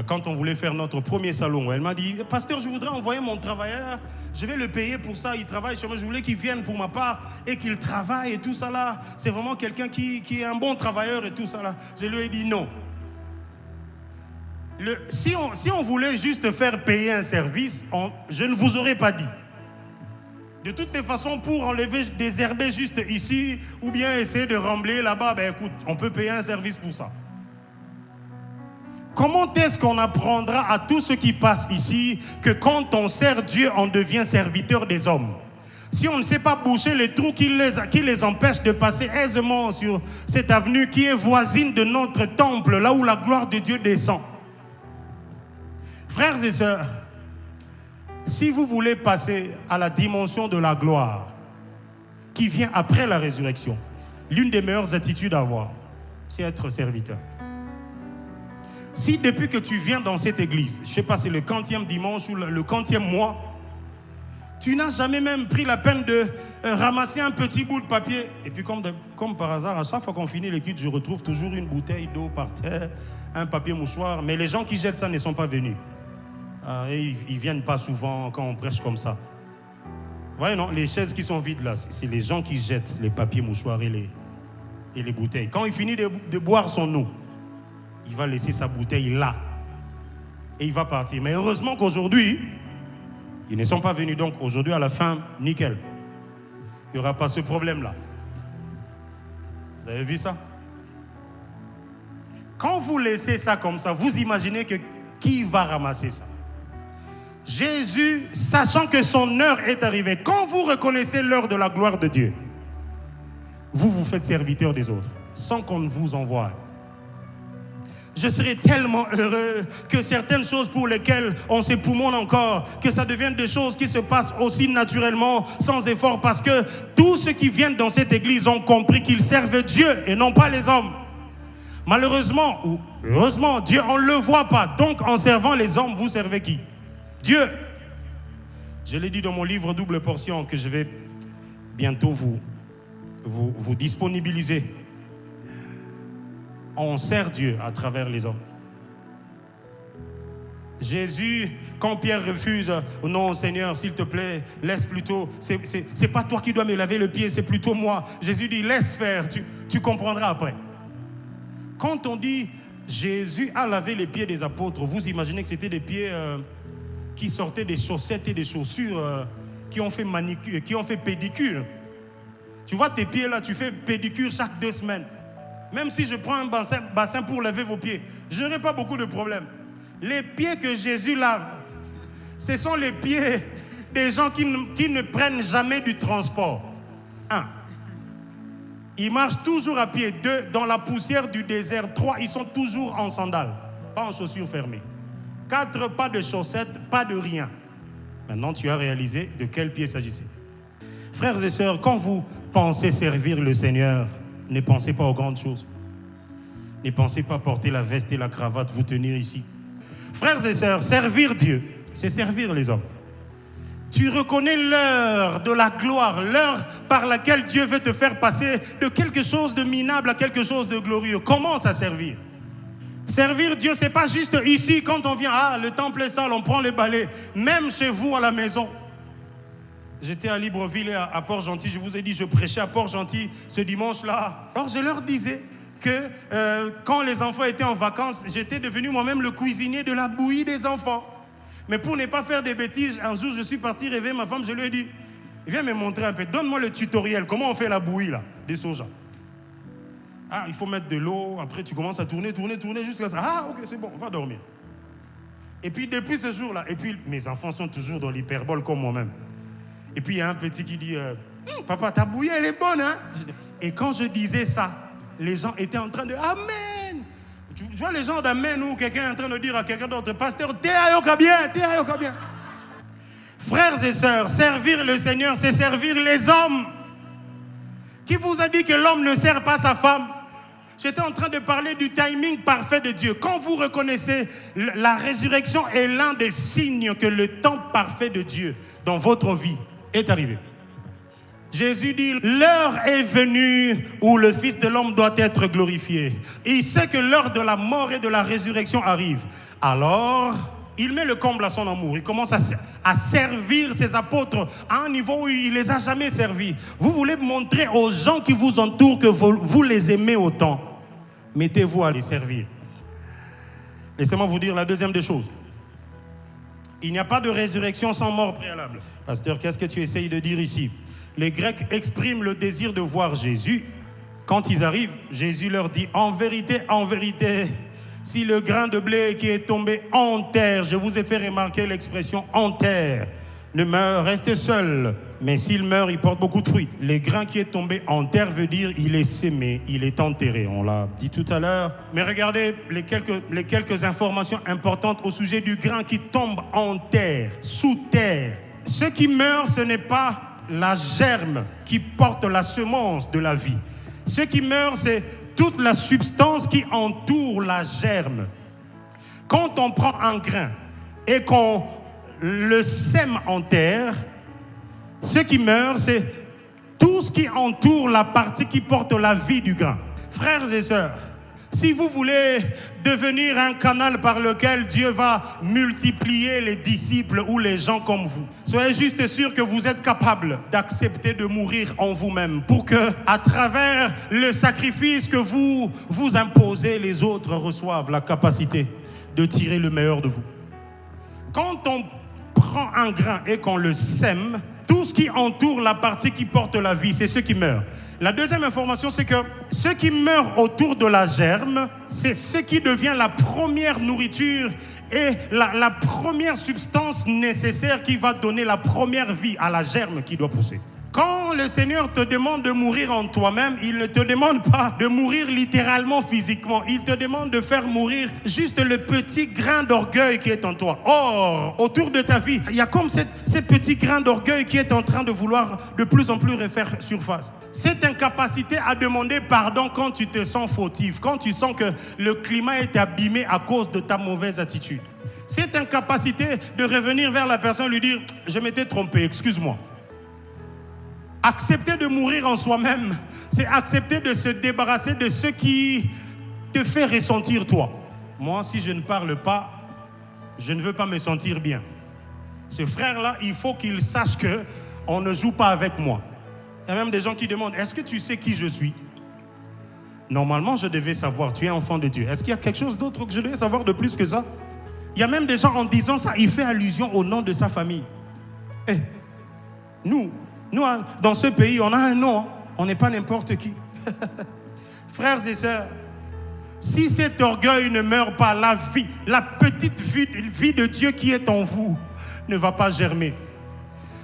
Quand on voulait faire notre premier salon, elle m'a dit, pasteur, je voudrais envoyer mon travailleur, je vais le payer pour ça, il travaille chez moi, je voulais qu'il vienne pour ma part et qu'il travaille et tout ça là. C'est vraiment quelqu'un qui est un bon travailleur et tout ça là. Je lui ai dit non. Si on voulait juste faire payer un service, je ne vous aurais pas dit. De toutes les façons, pour enlever, désherber juste ici, ou bien essayer de remblayer là-bas, ben écoute, on peut payer un service pour ça. Comment est-ce qu'on apprendra à tous ceux qui passent ici que quand on sert Dieu, on devient serviteur des hommes? Si on ne sait pas boucher les trous qui les empêchent de passer aisément sur cette avenue qui est voisine de notre temple, là où la gloire de Dieu descend. Frères et sœurs, si vous voulez passer à la dimension de la gloire qui vient après la résurrection, l'une des meilleures attitudes à avoir, c'est être serviteur. Si depuis que tu viens dans cette église, je ne sais pas si c'est le 40e dimanche ou le 40e mois, tu n'as jamais même pris la peine de ramasser un petit bout de papier. Et puis comme par hasard, à chaque fois qu'on finit l'étude, je retrouve toujours une bouteille d'eau par terre, un papier mouchoir. Mais les gens qui jettent ça ne sont pas venus. Et ils ne viennent pas souvent quand on prêche comme ça. Vous voyez, non, les chaises qui sont vides là, c'est les gens qui jettent les papiers mouchoirs et les bouteilles. Quand il finit de boire son eau, il va laisser sa bouteille là. Et il va partir. Mais heureusement qu'aujourd'hui, ils ne sont pas venus. Donc aujourd'hui, à la fin, nickel. Il n'y aura pas ce problème-là. Vous avez vu ça? Quand vous laissez ça comme ça, vous imaginez que qui va ramasser ça? Jésus, sachant que son heure est arrivée, quand vous reconnaissez l'heure de la gloire de Dieu, vous vous faites serviteur des autres, sans qu'on ne vous envoie. Je serais tellement heureux que certaines choses pour lesquelles on s'époumonne encore, que ça devienne des choses qui se passent aussi naturellement, sans effort, parce que tous ceux qui viennent dans cette église ont compris qu'ils servent Dieu et non pas les hommes. Malheureusement, ou heureusement, Dieu, on ne le voit pas. Donc, en servant les hommes, vous servez qui? Dieu. Je l'ai dit dans mon livre Double Portion que je vais bientôt vous disponibiliser. On sert Dieu à travers les hommes. Jésus, quand Pierre refuse, non Seigneur, s'il te plaît, laisse plutôt, c'est pas toi qui dois me laver le pied, c'est plutôt moi. Jésus dit, laisse faire, tu comprendras après. Quand on dit Jésus a lavé les pieds des apôtres, vous imaginez que c'était des pieds qui sortaient des chaussettes et des chaussures qui ont fait manicure, qui ont fait pédicure. Tu vois tes pieds là, tu fais pédicure chaque 2 semaines. Même si je prends un bassin pour laver vos pieds, je n'aurai pas beaucoup de problèmes. Les pieds que Jésus lave, ce sont les pieds des gens qui ne prennent jamais du transport. 1. Ils marchent toujours à pied. 2. Dans la poussière du désert. 3. Ils sont toujours en sandales, pas en chaussures fermées. 4. Pas de chaussettes, pas de rien. Maintenant, tu as réalisé de quel pied s'agissait. Frères et sœurs, quand vous pensez servir le Seigneur, ne pensez pas aux grandes choses. Ne pensez pas porter la veste et la cravate, vous tenir ici. Frères et sœurs, servir Dieu, c'est servir les hommes. Tu reconnais l'heure de la gloire, l'heure par laquelle Dieu veut te faire passer de quelque chose de minable à quelque chose de glorieux. Commence à servir. Servir Dieu, c'est pas juste ici, quand on vient, le temple est sale, on prend les balais. Même chez vous à la maison. J'étais à Libreville et à Port-Gentil, je vous ai dit, je prêchais à Port-Gentil ce dimanche-là. Alors je leur disais que quand les enfants étaient en vacances, j'étais devenu moi-même le cuisinier de la bouillie des enfants. Mais pour ne pas faire des bêtises, un jour je suis parti réveiller ma femme, je lui ai dit, viens me montrer un peu, donne-moi le tutoriel, comment on fait la bouillie là, des soja. Il faut mettre de l'eau, après tu commences à tourner jusqu'à ça. Ok, c'est bon, on va dormir. Et puis depuis ce jour-là, et puis mes enfants sont toujours dans l'hyperbole comme moi-même. Et puis il y a un petit qui dit, papa, ta bouillie elle est bonne, hein? Et quand je disais ça, les gens étaient en train de Amen. Tu vois les gens d'Amen ou quelqu'un est en train de dire à quelqu'un d'autre, pasteur, t'es ayoka bien. Frères et sœurs, servir le Seigneur, c'est servir les hommes. Qui vous a dit que l'homme ne sert pas sa femme? J'étais en train de parler du timing parfait de Dieu. Quand vous reconnaissez la résurrection est l'un des signes que le temps parfait de Dieu dans votre vie est arrivé. Jésus dit, l'heure est venue où le Fils de l'homme doit être glorifié. Et il sait que l'heure de la mort et de la résurrection arrive. Alors, il met le comble à son amour. Il commence à servir ses apôtres à un niveau où il ne les a jamais servis. Vous voulez montrer aux gens qui vous entourent que vous les aimez autant. Mettez-vous à les servir. Laissez-moi vous dire la deuxième des choses. Il n'y a pas de résurrection sans mort préalable. Pasteur, qu'est-ce que tu essayes de dire ici? Les Grecs expriment le désir de voir Jésus. Quand ils arrivent, Jésus leur dit, en vérité, si le grain de blé qui est tombé en terre, je vous ai fait remarquer l'expression en terre, ne meurt, reste seul. Mais s'il meurt, il porte beaucoup de fruits. Le grain qui est tombé en terre veut dire il est sémé, il est enterré. On l'a dit tout à l'heure. Mais regardez les quelques informations importantes au sujet du grain qui tombe en terre, sous terre. Ce qui meurt, ce n'est pas la germe qui porte la semence de la vie. Ce qui meurt, c'est toute la substance qui entoure la germe. quand on prend un grain et qu'on le sème en terre, ce qui meurt, c'est tout ce qui entoure la partie qui porte la vie du grain. Frères et sœurs, si vous voulez devenir un canal par lequel Dieu va multiplier les disciples ou les gens comme vous, soyez juste sûr que vous êtes capable d'accepter de mourir en vous-même pour que, à travers le sacrifice que vous imposez, les autres reçoivent la capacité de tirer le meilleur de vous. Quand on prend un grain et qu'on le sème, tout ce qui entoure la partie qui porte la vie, c'est ce qui meurt. La deuxième information, c'est que ce qui meurt autour de la germe, c'est ce qui devient la première nourriture et la première substance nécessaire qui va donner la première vie à la germe qui doit pousser. Quand le Seigneur te demande de mourir en toi-même, il ne te demande pas de mourir littéralement physiquement. Il te demande de faire mourir juste le petit grain d'orgueil qui est en toi. Or, autour de ta vie, il y a comme ce petit grain d'orgueil qui est en train de vouloir de plus en plus refaire surface. Cette incapacité à demander pardon quand tu te sens fautif, quand tu sens que le climat est abîmé à cause de ta mauvaise attitude. Cette incapacité de revenir vers la personne et lui dire « Je m'étais trompé, excuse-moi ». Accepter de mourir en soi-même, c'est accepter de se débarrasser de ce qui te fait ressentir toi. Moi, si je ne parle pas, je ne veux pas me sentir bien. Ce frère-là, il faut qu'il sache qu'on ne joue pas avec moi. Il y a même des gens qui demandent, est-ce que tu sais qui je suis? Normalement, je devais savoir, tu es enfant de Dieu. Est-ce qu'il y a quelque chose d'autre que je devais savoir de plus que ça? Il y a même des gens, en disant ça, il fait allusion au nom de sa famille. Eh, nous, dans ce pays, on a un nom. On n'est pas n'importe qui. Frères et sœurs, si cet orgueil ne meurt pas, la petite vie de Dieu qui est en vous ne va pas germer.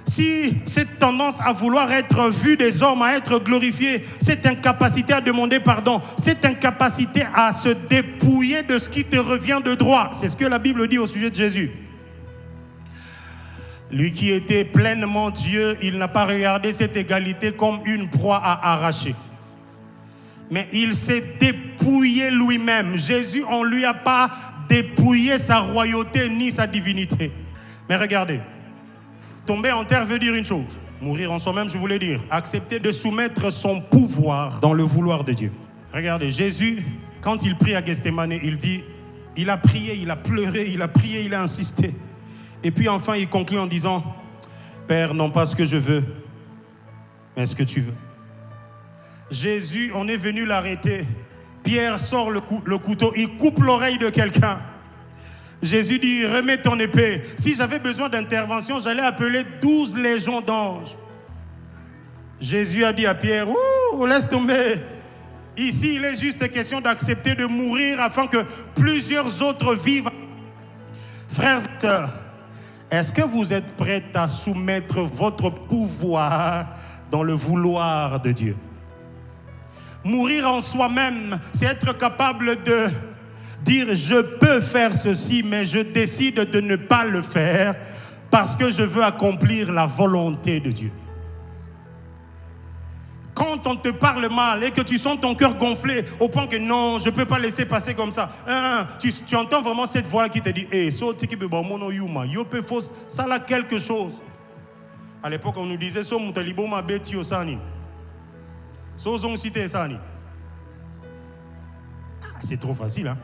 Si cette tendance à vouloir être vu des hommes, à être glorifié, cette incapacité à demander pardon, cette incapacité à se dépouiller de ce qui te revient de droit, c'est ce que la Bible dit au sujet de Jésus. Lui qui était pleinement Dieu, il n'a pas regardé cette égalité comme une proie à arracher. Mais il s'est dépouillé lui-même. Jésus, on ne lui a pas dépouillé sa royauté ni sa divinité. Mais regardez, tomber en terre veut dire une chose. Mourir en soi-même, je voulais dire. Accepter de soumettre son pouvoir dans le vouloir de Dieu. Regardez, Jésus, quand il prie à Gethsémane, il dit, il a prié, il a pleuré, il a prié, il a insisté. Et puis enfin, il conclut en disant, Père, non pas ce que je veux, mais ce que tu veux. Jésus, on est venu l'arrêter. Pierre sort le couteau, il coupe l'oreille de quelqu'un. Jésus dit, remets ton épée. Si j'avais besoin d'intervention, j'allais appeler 12 légions d'anges. Jésus a dit à Pierre, ouh, laisse tomber. Ici, il est juste question d'accepter de mourir afin que plusieurs autres vivent. Frères et sœurs, est-ce que vous êtes prêts à soumettre votre pouvoir dans le vouloir de Dieu? Mourir en soi-même, c'est être capable de dire je peux faire ceci, mais je décide de ne pas le faire parce que je veux accomplir la volonté de Dieu. Quand on te parle mal et que tu sens ton cœur gonflé au point que non, je ne peux pas laisser passer comme ça. Tu entends vraiment cette voix qui te dit hey, ça là quelque chose. À l'époque, on nous disait c'est trop facile, hein?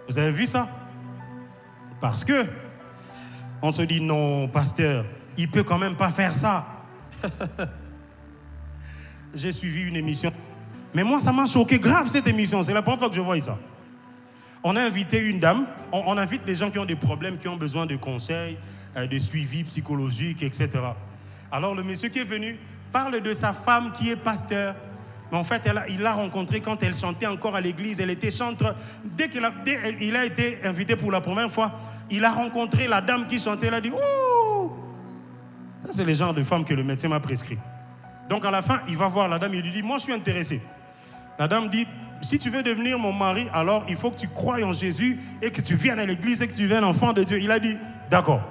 Vous avez vu ça? Parce que on se dit non, pasteur, il peut quand même pas faire ça. J'ai suivi une émission, mais moi ça m'a choqué grave cette émission. C'est la première fois que je vois ça. On a invité une dame, on invite les gens qui ont des problèmes, qui ont besoin de conseils, de suivi psychologique, etc. Alors le monsieur qui est venu parle de sa femme qui est pasteur. Mais en fait, il l'a rencontrée quand elle chantait encore à l'église. Elle était chanteuse. Dès qu'il a été invité pour la première fois, il a rencontré la dame qui chantait. Elle a dit, ouh, ça c'est le genre de femme que le médecin m'a prescrit. Donc à la fin, il va voir la dame, il lui dit, moi je suis intéressé. La dame dit, si tu veux devenir mon mari, alors il faut que tu croies en Jésus et que tu viennes à l'église et que tu viennes enfant de Dieu. Il a dit, d'accord.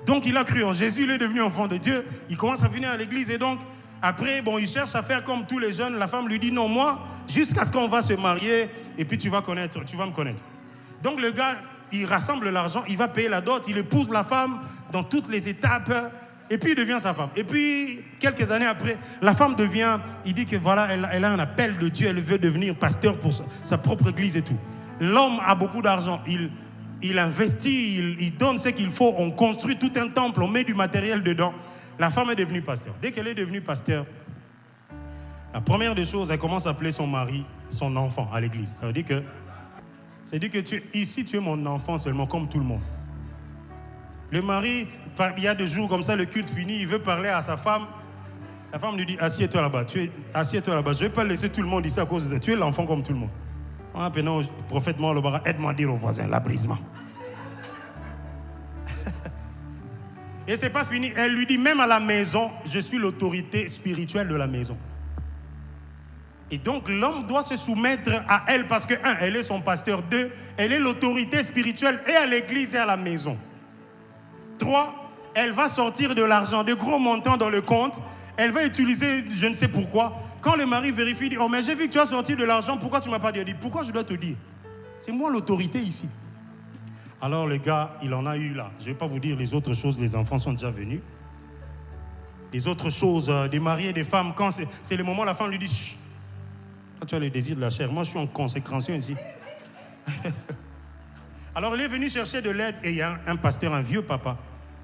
Donc il a cru en Jésus, il est devenu enfant de Dieu. Il commence à venir à l'église et donc, Après, bon, il cherche à faire comme tous les jeunes. La femme lui dit, non, moi, jusqu'à ce qu'on va se marier, et puis tu vas me connaître. Donc le gars, il rassemble l'argent, il va payer la dot, il épouse la femme dans toutes les étapes, et puis il devient sa femme. Et puis, quelques années après, la femme il dit que voilà, elle a un appel de Dieu, elle veut devenir pasteur pour sa propre église et tout. L'homme a beaucoup d'argent, il investit, il donne ce qu'il faut, on construit tout un temple, on met du matériel dedans. La femme est devenue pasteur. Dès qu'elle est devenue pasteur, la première des choses, elle commence à appeler son mari, son enfant à l'église. Ça veut dire que ici tu es mon enfant seulement, comme tout le monde. Le mari, il y a des jours comme ça, le culte fini, il veut parler à sa femme. La femme lui dit, assieds-toi là-bas, assieds-toi là-bas. Je ne vais pas laisser tout le monde ici à cause de toi. Tu es l'enfant comme tout le monde. Maintenant, le prophète Moualobara, aide-moi à dire aux voisins, l'abrisement. Et c'est pas fini. Elle lui dit, même à la maison, je suis l'autorité spirituelle de la maison. Et donc, l'homme doit se soumettre à elle parce que, 1, elle est son pasteur. 2, elle est l'autorité spirituelle et à l'église et à la maison. 3, elle va sortir de l'argent, de gros montants dans le compte. Elle va utiliser, je ne sais pourquoi. Quand le mari vérifie, il dit, oh, mais j'ai vu que tu as sorti de l'argent, pourquoi tu ne m'as pas dit? Il dit, pourquoi je dois te dire? C'est moi l'autorité ici. Alors le gars, il en a eu là. Je ne vais pas vous dire les autres choses, les enfants sont déjà venus. Les autres choses, des maris et des femmes, quand c'est le moment où la femme lui dit, chut, toi tu as le désir de la chair, moi je suis en consécration ici. Alors il est venu chercher de l'aide et il y a un pasteur, un vieux papa,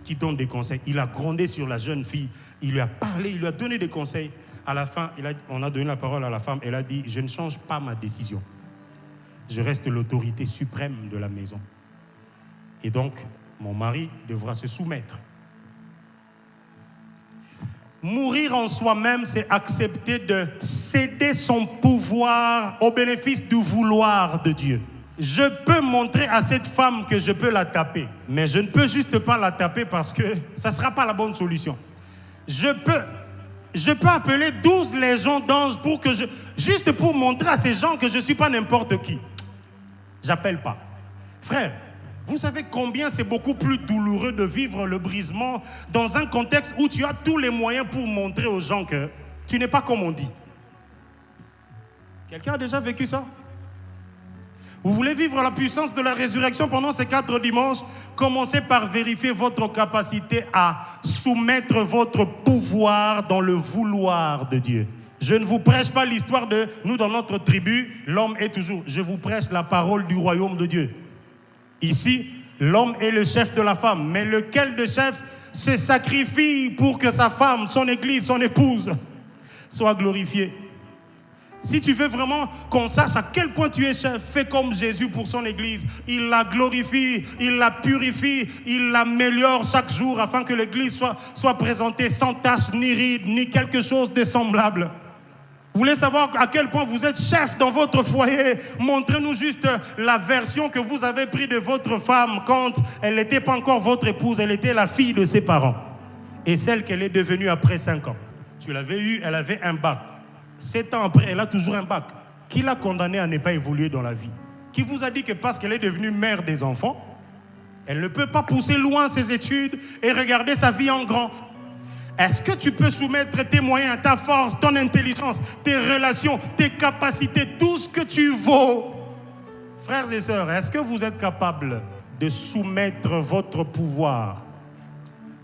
qui donne des conseils. Il a grondé sur la jeune fille, il lui a parlé, il lui a donné des conseils. À la fin, on a donné la parole à la femme, elle a dit, je ne change pas ma décision. Je reste l'autorité suprême de la maison. Et donc, mon mari devra se soumettre. Mourir en soi-même, c'est accepter de céder son pouvoir au bénéfice du vouloir de Dieu. Je peux montrer à cette femme que je peux la taper, mais je ne peux juste pas la taper parce que ça ne sera pas la bonne solution. Je peux appeler 12 légions d'anges juste pour montrer à ces gens que je ne suis pas n'importe qui. J'appelle pas. Frère, vous savez combien c'est beaucoup plus douloureux de vivre le brisement dans un contexte où tu as tous les moyens pour montrer aux gens que tu n'es pas comme on dit. Quelqu'un a déjà vécu ça? Vous voulez vivre la puissance de la résurrection pendant ces 4 dimanches? Commencez par vérifier votre capacité à soumettre votre pouvoir dans le vouloir de Dieu. Je ne vous prêche pas l'histoire de nous dans notre tribu, l'homme est toujours. Je vous prêche la parole du royaume de Dieu. Ici, l'homme est le chef de la femme, mais lequel de chef se sacrifie pour que sa femme, son église, son épouse soit glorifiée? Si tu veux vraiment qu'on sache à quel point tu es chef, fais comme Jésus pour son église. Il la glorifie, il la purifie, il l'améliore chaque jour afin que l'église soit présentée sans tache, ni ride, ni quelque chose de semblable. Vous voulez savoir à quel point vous êtes chef dans votre foyer? Montrez-nous juste la version que vous avez prise de votre femme quand elle n'était pas encore votre épouse, elle était la fille de ses parents. Et celle qu'elle est devenue après 5 ans. Tu l'avais eue, elle avait un bac. 7 ans après, elle a toujours un bac. Qui l'a condamnée à ne pas évoluer dans la vie? Qui vous a dit que parce qu'elle est devenue mère des enfants, elle ne peut pas pousser loin ses études et regarder sa vie en grand? Est-ce que tu peux soumettre tes moyens, ta force, ton intelligence, tes relations, tes capacités, tout ce que tu vaux? Frères et sœurs, est-ce que vous êtes capables de soumettre votre pouvoir?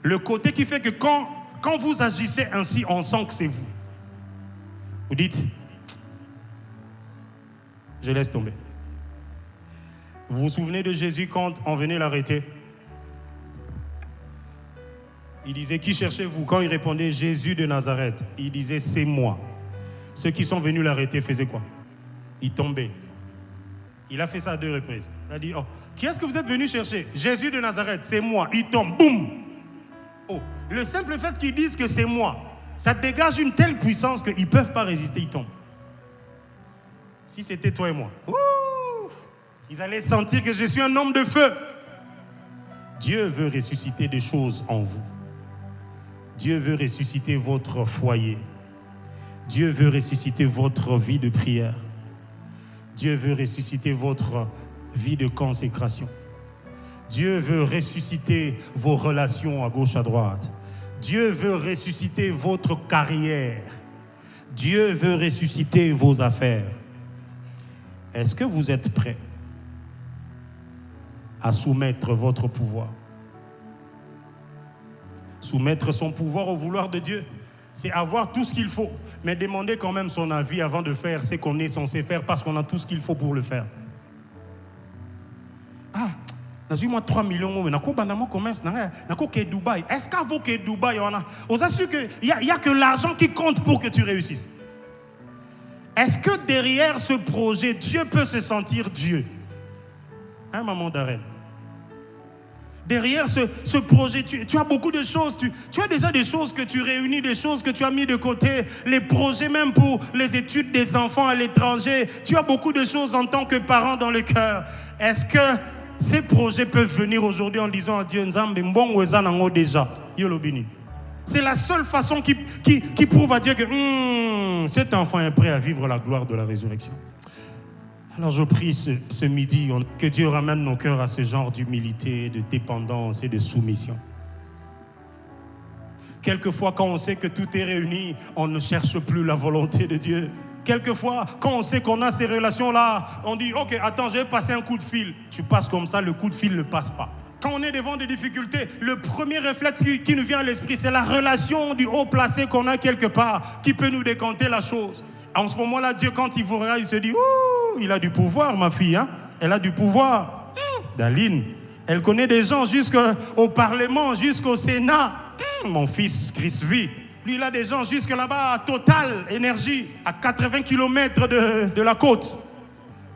Le côté qui fait que quand vous agissez ainsi, on sent que c'est vous. Vous dites, je laisse tomber. Vous vous souvenez de Jésus quand on venait l'arrêter? Il disait, qui cherchez-vous? Quand il répondait, Jésus de Nazareth, il disait, c'est moi. Ceux qui sont venus l'arrêter faisaient quoi? Ils tombaient. Il a fait ça à 2 reprises. Il a dit, oh, qui est-ce que vous êtes venus chercher? Jésus de Nazareth, c'est moi. Il tombe, boum. Oh, le simple fait qu'ils disent que c'est moi, ça dégage une telle puissance qu'ils ne peuvent pas résister, ils tombent. Si c'était toi et moi, ils allaient sentir que je suis un homme de feu. Dieu veut ressusciter des choses en vous. Dieu veut ressusciter votre foyer. Dieu veut ressusciter votre vie de prière. Dieu veut ressusciter votre vie de consécration. Dieu veut ressusciter vos relations à gauche, à droite. Dieu veut ressusciter votre carrière. Dieu veut ressusciter vos affaires. Est-ce que vous êtes prêts à soumettre votre pouvoir? Soumettre son pouvoir au vouloir de Dieu, c'est avoir tout ce qu'il faut, mais demander quand même son avis avant de faire ce qu'on est censé faire parce qu'on a tout ce qu'il faut pour le faire. Ah, moi 3 millions, mais commerce, Dubaï. Est-ce qu'avant que Dubaï, on s'assure qu'il n'y a que l'argent qui compte pour que tu réussisses? Est-ce que derrière ce projet, Dieu peut se sentir Dieu? Hein, maman Darren? Derrière ce projet, tu as beaucoup de choses. Tu as déjà des choses que tu réunis, des choses que tu as mis de côté, les projets même pour les études des enfants à l'étranger. Tu as beaucoup de choses en tant que parent dans le cœur. Est-ce que ces projets peuvent venir aujourd'hui en disant à Dieu, déjà, c'est la seule façon qui prouve à Dieu que cet enfant est prêt à vivre la gloire de la résurrection. Alors je prie ce midi que Dieu ramène nos cœurs à ce genre d'humilité, de dépendance et de soumission. Quelquefois, quand on sait que tout est réuni, on ne cherche plus la volonté de Dieu. Quelquefois, quand on sait qu'on a ces relations-là, on dit « Ok, attends, je vais passer un coup de fil. » Tu passes comme ça, le coup de fil ne passe pas. Quand on est devant des difficultés, le premier réflexe qui nous vient à l'esprit, c'est la relation du haut placé qu'on a quelque part qui peut nous décanter la chose. En ce moment-là, Dieu, quand il vous regarde, il se dit « Ouh, il a du pouvoir, ma fille. Hein? Elle a du pouvoir. Daline, elle connaît des gens jusqu'au Parlement, jusqu'au Sénat. Mon fils, Chris V. Lui, il a des gens jusque là-bas à Total Énergie, à 80 km de la côte.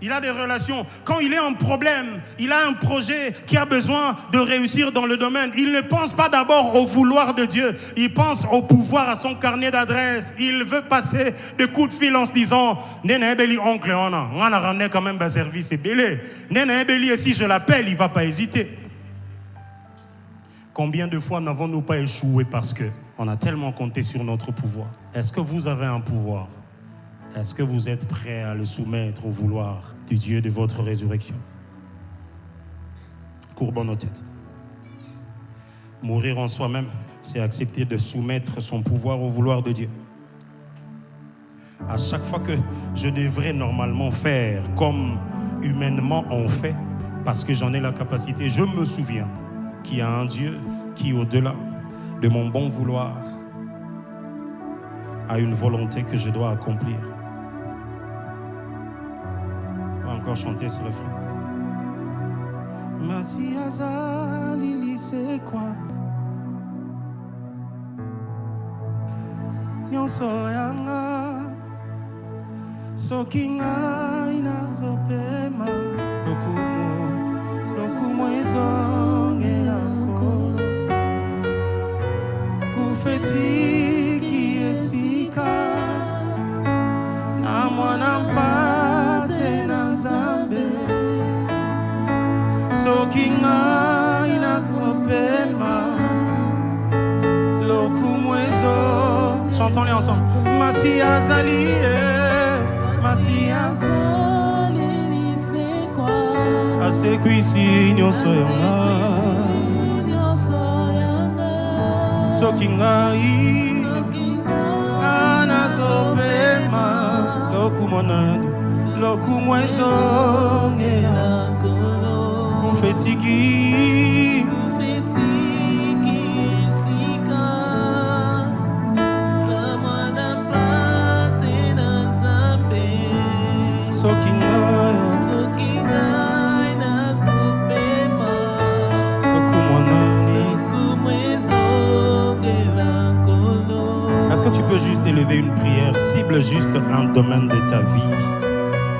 Il a des relations. Quand il est en problème, il a un projet qui a besoin de réussir dans le domaine. Il ne pense pas d'abord au vouloir de Dieu. Il pense au pouvoir, à son carnet d'adresse. Il veut passer des coups de fil en se disant « Nene Ebeli, oncle, on a ramené quand même un service belé. Nene Ebeli, et si je l'appelle, il ne va pas hésiter. » Combien de fois n'avons-nous pas échoué parce qu'on a tellement compté sur notre pouvoir? Est-ce que vous avez un pouvoir? Est-ce que vous êtes prêt à le soumettre au vouloir du Dieu de votre résurrection? Courbons nos têtes. Mourir en soi-même, c'est accepter de soumettre son pouvoir au vouloir de Dieu. À chaque fois que je devrais normalement faire comme humainement on fait, parce que j'en ai la capacité, je me souviens qu'il y a un Dieu qui, au-delà de mon bon vouloir, a une volonté que je dois accomplir. On va encore chanter ce refrain. Masiaza lili c'est quoi? Nyonso yanga sokinga inazopema lokumo ezongela nkolo kufetiki esika na mwana mpate na Nzambe sokinga inazopema lokumo ezo. Chantons-les ensemble. Masia Zali, Masia Zali, c'est quoi? Ase kuisi nyonso yanga, sokinga i, anazopema, lokumonani, lokumwezongela, kufetiki. Est-ce que tu peux juste élever une prière, cible juste un domaine de ta vie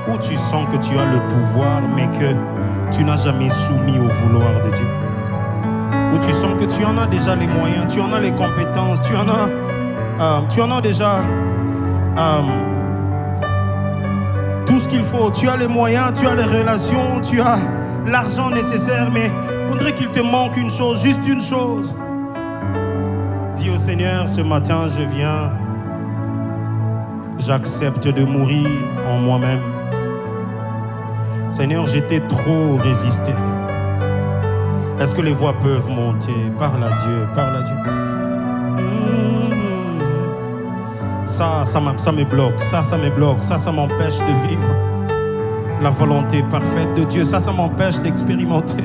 où tu sens que tu as le pouvoir mais que tu n'as jamais soumis au vouloir de Dieu, où tu sens que tu en as déjà les moyens, tu en as les compétences, tu en as déjà tout ce qu'il faut, tu as les moyens, tu as les relations, tu as l'argent nécessaire, mais on dirait qu'il te manque une chose, juste une chose. Dis au Seigneur, ce matin, je viens, j'accepte de mourir en moi-même. Seigneur, j'étais trop résisté. Est-ce que les voix peuvent monter? Parle à Dieu, parle à Dieu. Ça me bloque, ça me bloque, ça m'empêche de vivre la volonté parfaite de Dieu. Ça m'empêche d'expérimenter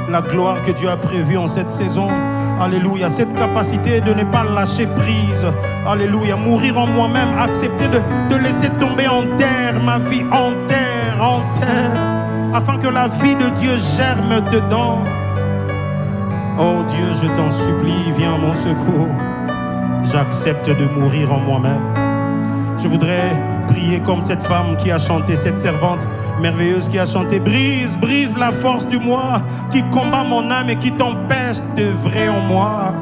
la gloire que Dieu a prévue en cette saison. Alléluia, cette capacité de ne pas lâcher prise. Alléluia, mourir en moi-même, accepter de laisser tomber en terre ma vie, en terre, afin que la vie de Dieu germe dedans. Oh Dieu, je t'en supplie, viens à mon secours. J'accepte de mourir en moi-même. Je voudrais prier comme cette femme qui a chanté, cette servante merveilleuse qui a chanté: brise, brise la force du moi qui combat mon âme et qui t'empêche d'œuvrer en moi.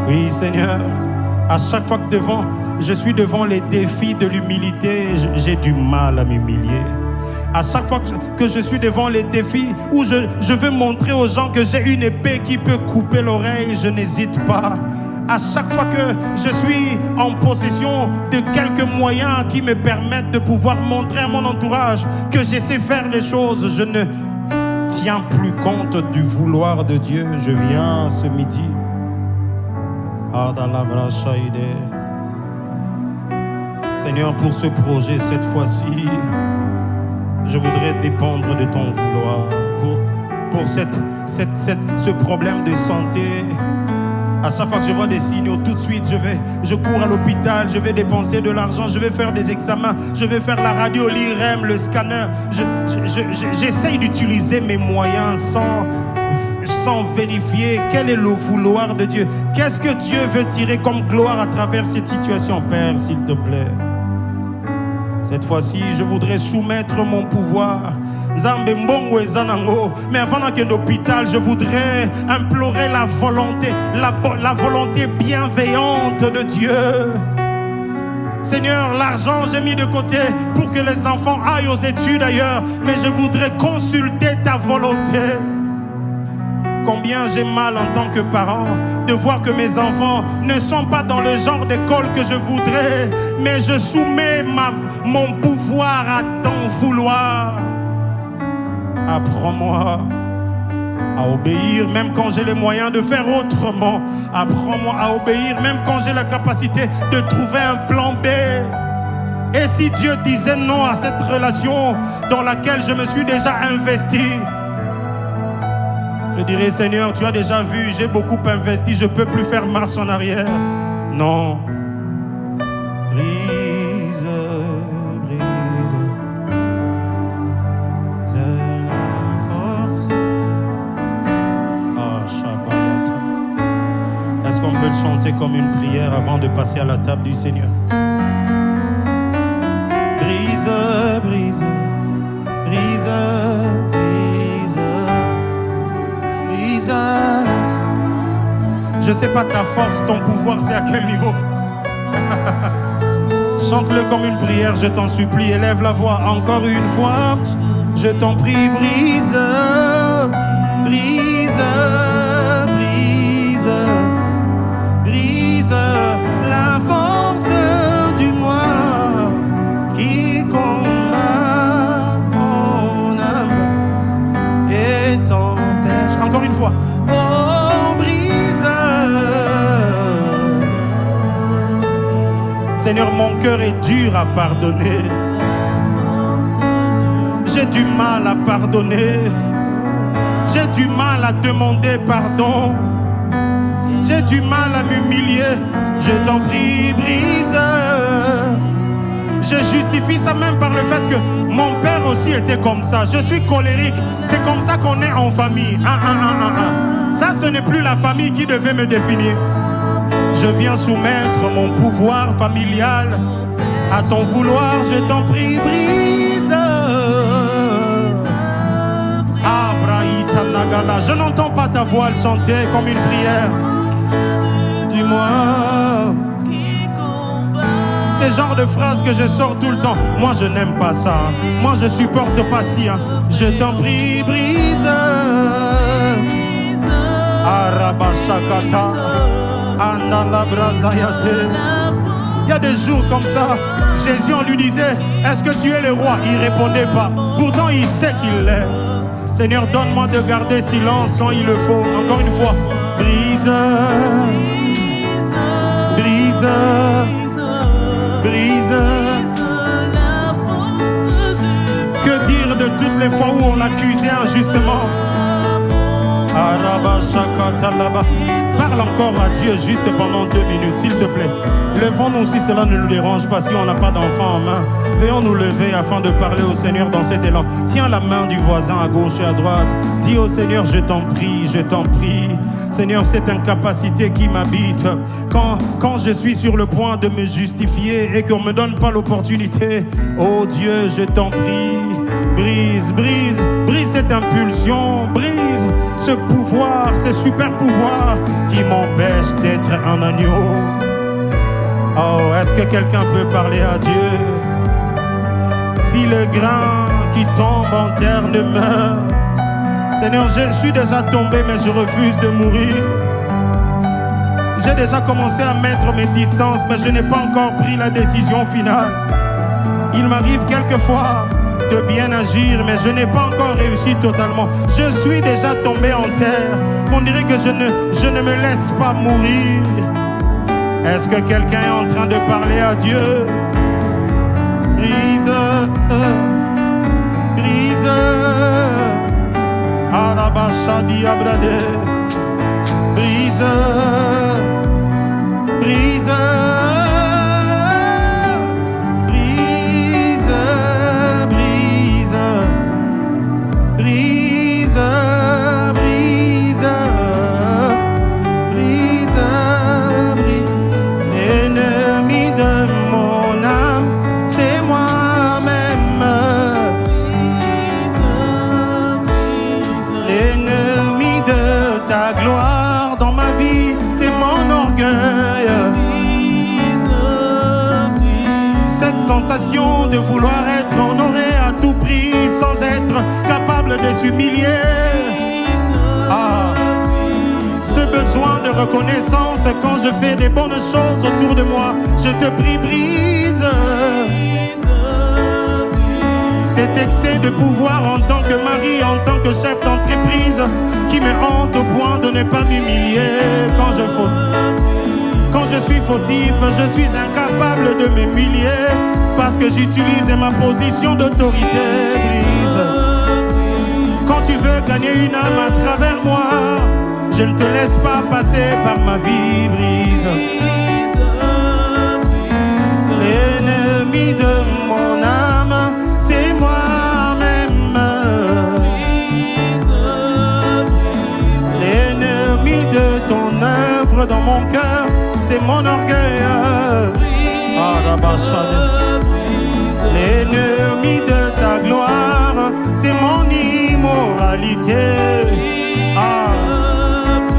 Oui Seigneur, à chaque fois que je suis devant les défis de l'humilité, j'ai du mal à m'humilier. À chaque fois que je suis devant les défis où je veux montrer aux gens que j'ai une épée qui peut couper l'oreille, je n'hésite pas. À chaque fois que je suis en possession de quelques moyens qui me permettent de pouvoir montrer à mon entourage que je sais faire les choses, je ne tiens plus compte du vouloir de Dieu. Je viens ce midi. Seigneur, pour ce projet, cette fois-ci, je voudrais dépendre de ton vouloir. Pour ce problème de santé, à chaque fois que je vois des signaux, tout de suite je cours à l'hôpital, je vais dépenser de l'argent, je vais faire des examens, je vais faire la radio, l'IRM, le scanner. J'essaye d'utiliser mes moyens sans vérifier quel est le vouloir de Dieu. Qu'est-ce que Dieu veut tirer comme gloire à travers cette situation? Père, s'il te plaît, cette fois-ci, je voudrais soumettre mon pouvoir. Mais avant d'aller à l'hôpital, je voudrais implorer la volonté bienveillante de Dieu. Seigneur, l'argent j'ai mis de côté pour que les enfants aillent aux études ailleurs, mais je voudrais consulter ta volonté. Combien j'ai mal en tant que parent de voir que mes enfants ne sont pas dans le genre d'école que je voudrais, mais je soumets mon pouvoir à ton vouloir. Apprends-moi à obéir même quand j'ai les moyens de faire autrement. Apprends-moi à obéir même quand j'ai la capacité de trouver un plan B. Et si Dieu disait non à cette relation dans laquelle je me suis déjà investi, je dirais: Seigneur, tu as déjà vu, j'ai beaucoup investi, je ne peux plus faire marche en arrière. Non. Chanter comme une prière avant de passer à la table du Seigneur. Brise, brise, brise, brise, brise. Je sais pas ta force, ton pouvoir, c'est à quel niveau. Chante-le comme une prière, je t'en supplie. Élève la voix encore une fois. Je t'en prie, brise, brise, brise. Brise la force du moi qui combat mon âme et t'empêche. Encore une fois. Oh, brise. Seigneur, mon cœur est dur à pardonner. J'ai du mal à pardonner. J'ai du mal à demander pardon. J'ai du mal à m'humilier. Je t'en prie, brise. Je justifie ça même par le fait que mon père aussi était comme ça. Je suis colérique. C'est comme ça qu'on est en famille. Ça, ce n'est plus la famille qui devait me définir. Je viens soumettre mon pouvoir familial à ton vouloir. Je t'en prie, brise. Abraïta Nagala. Je n'entends pas ta voix le chanter comme une prière. Dis-moi. Ces genres de phrases que je sors tout le temps. Moi je n'aime pas ça. Moi je supporte pas si. Je t'en prie, brise. Arabashakata. Andalabrazayate. Il y a des jours comme ça. Jésus, on lui disait: est-ce que tu es le roi? Il répondait pas. Pourtant il sait qu'il l'est. Seigneur, donne-moi de garder silence quand il le faut. Encore une fois. Brise. Brise. brise. Que dire de toutes les fois où on l'accusait injustement? Parle encore à Dieu juste pendant 2 minutes, s'il te plaît. Levons-nous si cela ne nous dérange pas, si on n'a pas d'enfant en main. Veuillons nous lever afin de parler au Seigneur dans cet élan. Tiens la main du voisin à gauche et à droite. Dis au Seigneur, je t'en prie, je t'en prie. Seigneur, cette incapacité qui m'habite, quand je suis sur le point de me justifier et qu'on ne me donne pas l'opportunité, oh Dieu, je t'en prie, brise, brise, brise cette impulsion, brise ce pouvoir, ce super pouvoir qui m'empêche d'être un agneau. Oh, est-ce que quelqu'un peut parler à Dieu? Si le grain qui tombe en terre ne meurt, Seigneur, je suis déjà tombé, mais je refuse de mourir. J'ai déjà commencé à mettre mes distances, mais je n'ai pas encore pris la décision finale. Il m'arrive quelquefois de bien agir, mais je n'ai pas encore réussi totalement. Je suis déjà tombé en terre. On dirait que je ne me laisse pas mourir. Est-ce que quelqu'un est en train de parler à Dieu? Brise, brise. Arabashadi abrade. Brise, brise. Sensation de vouloir être honoré à tout prix sans être capable de s'humilier. Ah, ce besoin de reconnaissance quand je fais des bonnes choses autour de moi, je te prie, brise. Cet excès de pouvoir en tant que mari, en tant que chef d'entreprise qui me hante au point de ne pas m'humilier quand je faute. Quand je suis fautif, je suis incapable de m'humilier parce que j'utilise ma position d'autorité. Brise. Quand tu veux gagner une âme à travers moi, je ne te laisse pas passer par ma vie. Brise. L'ennemi de mon âme, c'est moi-même. L'ennemi de ton œuvre dans mon cœur, c'est mon orgueil. L'ennemi de ta gloire, c'est mon immoralité.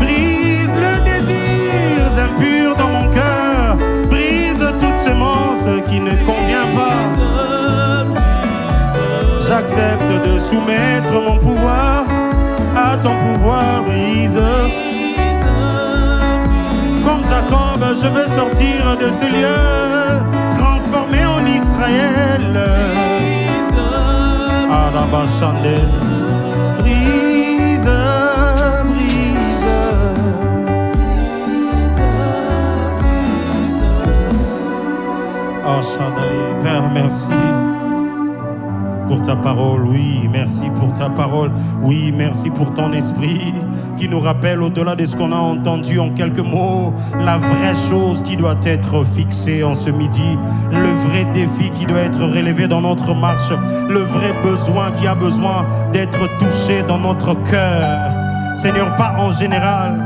Brise le désir impur dans mon cœur. Brise toute semence qui ne convient pas. J'accepte de soumettre mon pouvoir à ton pouvoir. Brise. Comme Jacob, je veux sortir de ce lieu, transformé en Israël. Arabashande, brise, brise. Oh Shaddai, Père, merci pour ta parole, oui, merci pour ta parole, oui, merci pour ton esprit qui nous rappelle au-delà de ce qu'on a entendu en quelques mots, la vraie chose qui doit être fixée en ce midi, le vrai défi qui doit être relevé dans notre marche, le vrai besoin qui a besoin d'être touché dans notre cœur. Seigneur, pas en général,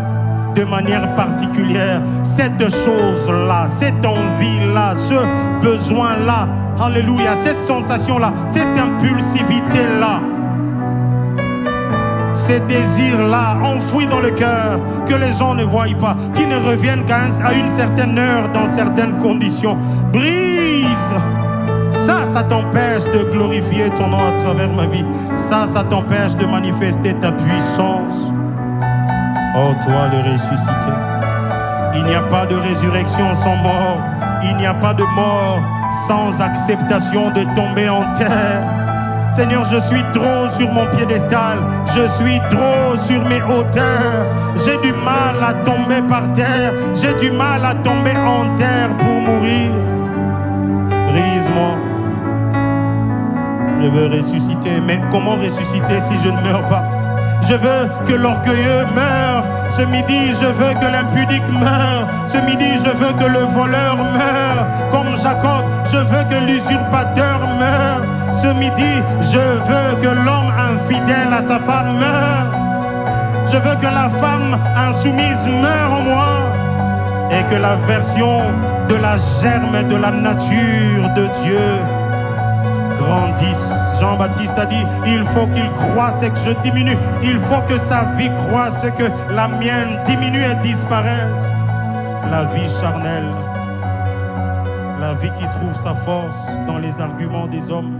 de manière particulière, cette chose-là, cette envie-là, ce besoin-là, alléluia, cette sensation-là, cette impulsivité-là, ces désirs-là enfouis dans le cœur, que les gens ne voient pas, qui ne reviennent qu'à une certaine heure, dans certaines conditions. Brise! Ça t'empêche de glorifier ton nom à travers ma vie. Ça t'empêche de manifester ta puissance. Oh, toi le ressuscité. Il n'y a pas de résurrection sans mort. Il n'y a pas de mort sans acceptation de tomber en terre. Seigneur, je suis trop sur mon piédestal, je suis trop sur mes hauteurs. J'ai du mal à tomber par terre, j'ai du mal à tomber en terre pour mourir. Brise-moi. Je veux ressusciter. Mais comment ressusciter si je ne meurs pas? Je veux que l'orgueilleux meure. Ce midi, je veux que l'impudique meure. Ce midi, je veux que le voleur meure. Comme Jacob, je veux que l'usurpateur meure. Ce midi, je veux que l'homme infidèle à sa femme meure. Je veux que la femme insoumise meure en moi. Et que la version de la germe de la nature de Dieu grandisse. Jean-Baptiste a dit, il faut qu'il croisse et que je diminue. Il faut que sa vie croisse et que la mienne diminue et disparaisse. La vie charnelle, la vie qui trouve sa force dans les arguments des hommes,